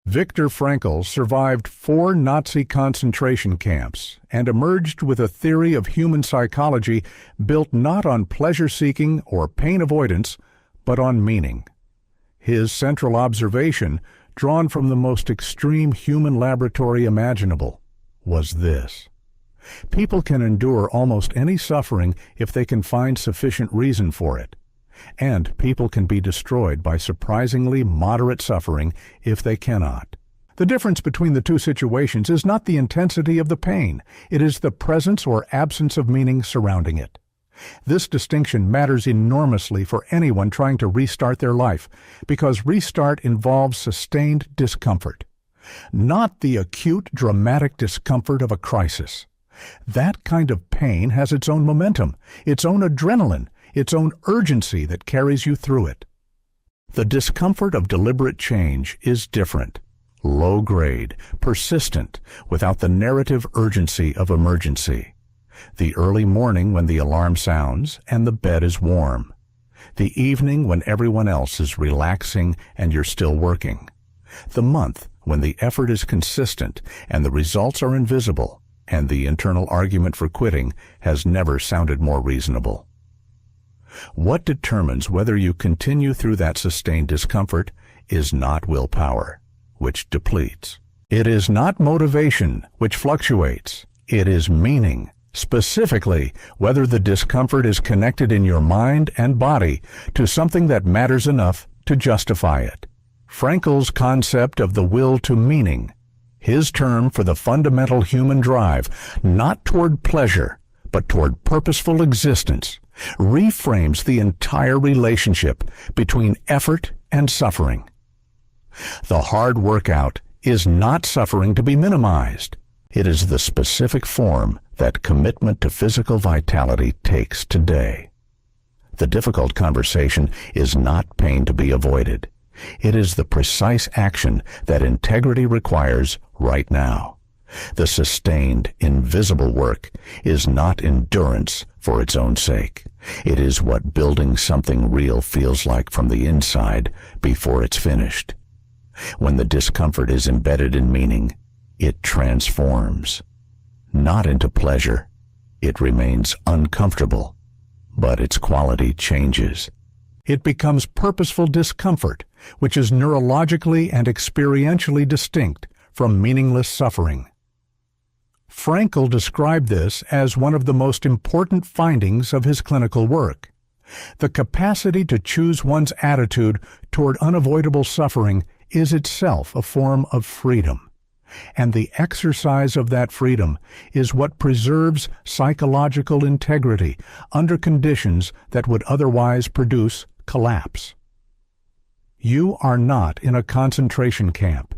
Viktor Frankl survived 4 Nazi concentration camps and emerged with a theory of human psychology built not on pleasure-seeking or pain avoidance, but on meaning. His central observation, drawn from the most extreme human laboratory imaginable, was this: people can endure almost any suffering if they can find sufficient reason for it, and people can be destroyed by surprisingly moderate suffering if they cannot. The difference between the two situations is not the intensity of the pain, it is the presence or absence of meaning surrounding it. This distinction matters enormously for anyone trying to restart their life, because restart involves sustained discomfort. Not the acute, dramatic discomfort of a crisis. That kind of pain has its own momentum, its own adrenaline, its own urgency that carries you through it. The discomfort of deliberate change is different, low-grade, persistent, without the narrative urgency of emergency. The early morning when the alarm sounds and the bed is warm. The evening when everyone else is relaxing and you're still working. The month when the effort is consistent and the results are invisible, and the internal argument for quitting has never sounded more reasonable. What determines whether you continue through that sustained discomfort is not willpower, which depletes. It is not motivation, which fluctuates. It is meaning, specifically whether the discomfort is connected in your mind and body to something that matters enough to justify it. Frankl's concept of the will to meaning, his term for the fundamental human drive, not toward pleasure, but toward purposeful existence, reframes the entire relationship between effort and suffering. The hard workout is not suffering to be minimized. It is the specific form that commitment to physical vitality takes today. The difficult conversation is not pain to be avoided. It is the precise action that integrity requires right now. The sustained, invisible work is not endurance for its own sake. It is what building something real feels like from the inside before it's finished. When the discomfort is embedded in meaning, it transforms. Not into pleasure. It remains uncomfortable, but its quality changes. It becomes purposeful discomfort, which is neurologically and experientially distinct from meaningless suffering. Frankl described this as one of the most important findings of his clinical work. The capacity to choose one's attitude toward unavoidable suffering is itself a form of freedom. And the exercise of that freedom is what preserves psychological integrity under conditions that would otherwise produce collapse. You are not in a concentration camp,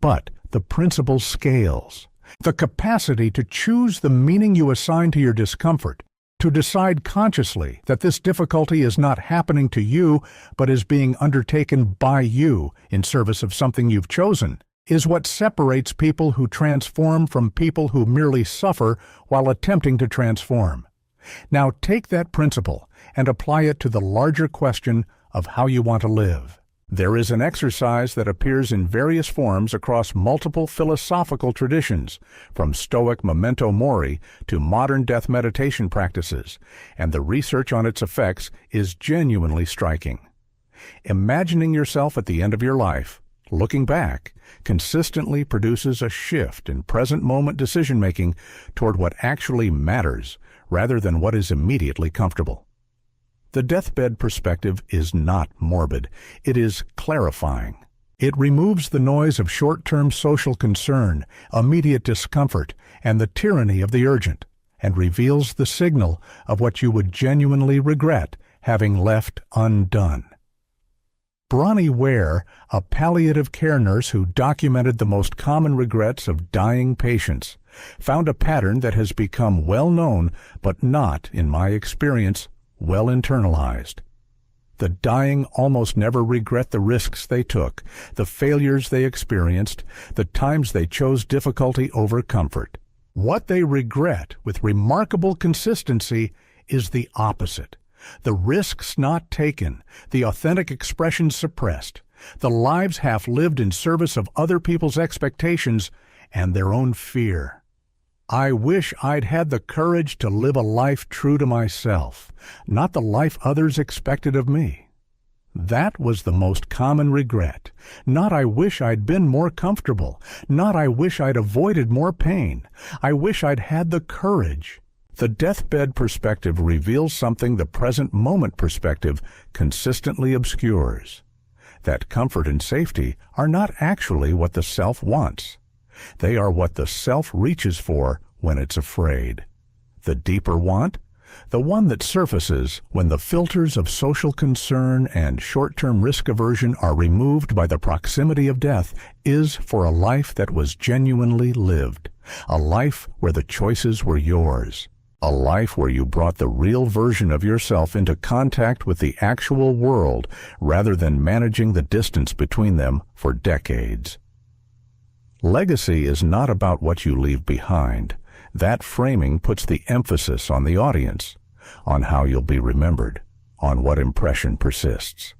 but the principle scales. The capacity to choose the meaning you assign to your discomfort, to decide consciously that this difficulty is not happening to you, but is being undertaken by you in service of something you've chosen, is what separates people who transform from people who merely suffer while attempting to transform. Now take that principle and apply it to the larger question of how you want to live. There is an exercise that appears in various forms across multiple philosophical traditions, from Stoic memento mori to modern death meditation practices, and the research on its effects is genuinely striking. Imagining yourself at the end of your life, looking back, consistently produces a shift in present-moment decision-making toward what actually matters rather than what is immediately comfortable. The deathbed perspective is not morbid. It is clarifying. It removes the noise of short-term social concern, immediate discomfort, and the tyranny of the urgent, and reveals the signal of what you would genuinely regret having left undone. Bronnie Ware, a palliative care nurse who documented the most common regrets of dying patients, found a pattern that has become well known, but not, in my experience, well internalized. The dying almost never regret the risks they took, the failures they experienced, the times they chose difficulty over comfort. What they regret with remarkable consistency is the opposite. The risks not taken, the authentic expressions suppressed, the lives half lived in service of other people's expectations and their own fear. I wish I'd had the courage to live a life true to myself, not the life others expected of me. That was the most common regret. Not I wish I'd been more comfortable, not I wish I'd avoided more pain. I wish I'd had the courage. The deathbed perspective reveals something the present moment perspective consistently obscures. That comfort and safety are not actually what the self wants. They are what the self reaches for when it's afraid. The deeper want, the one that surfaces when the filters of social concern and short-term risk aversion are removed by the proximity of death, is for a life that was genuinely lived, a life where the choices were yours, a life where you brought the real version of yourself into contact with the actual world rather than managing the distance between them for decades. Legacy is not about what you leave behind. That framing puts the emphasis on the audience, on how you'll be remembered, on what impression persists.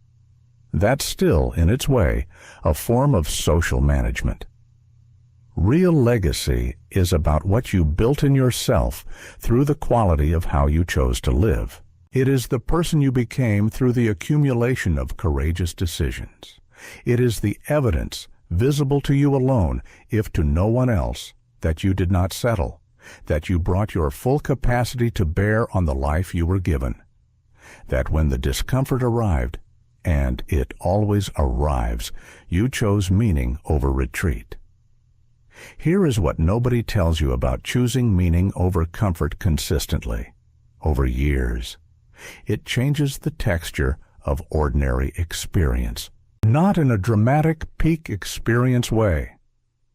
That's still, in its way, a form of social management. Real legacy is about what you built in yourself through the quality of how you chose to live. It is the person you became through the accumulation of courageous decisions. It is the evidence, visible to you alone, if to no one else, that you did not settle, that you brought your full capacity to bear on the life you were given, that when the discomfort arrived, and it always arrives, you chose meaning over retreat. Here is what nobody tells you about choosing meaning over comfort consistently, over years. It changes the texture of ordinary experience, not in a dramatic peak experience way,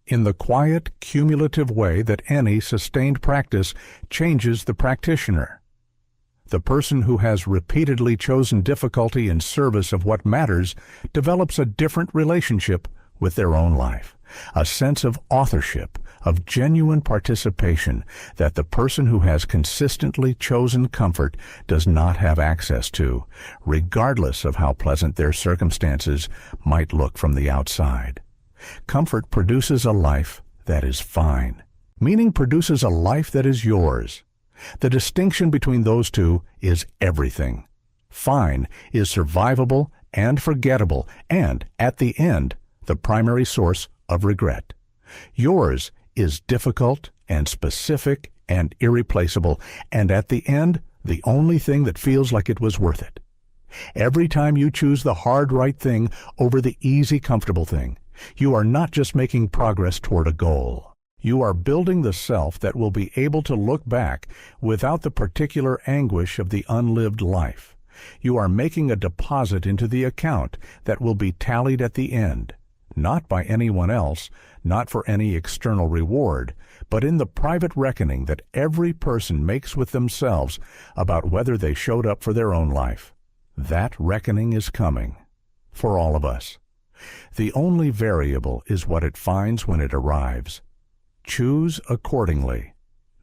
in the quiet, cumulative way that any sustained practice changes the practitioner. The person who has repeatedly chosen difficulty in service of what matters develops a different relationship with their own life, a sense of authorship, of genuine participation that the person who has consistently chosen comfort does not have access to, regardless of how pleasant their circumstances might look from the outside. Comfort produces a life that is fine. Meaning produces a life that is yours. The distinction between those two is everything. Fine is survivable and forgettable, and, at the end, the primary source of regret. Yours is difficult and specific and irreplaceable, and at the end, the only thing that feels like it was worth it. Every time you choose the hard right thing over the easy comfortable thing, you are not just making progress toward a goal. You are building the self that will be able to look back without the particular anguish of the unlived life. You are making a deposit into the account that will be tallied at the end, not by anyone else, not for any external reward, but in the private reckoning that every person makes with themselves about whether they showed up for their own life. That reckoning is coming, for all of us. The only variable is what it finds when it arrives. Choose accordingly,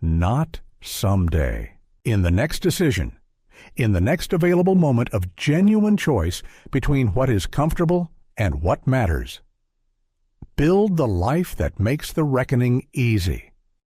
not someday. In the next decision, in the next available moment of genuine choice between what is comfortable and what matters. Build the life that makes the reckoning easy.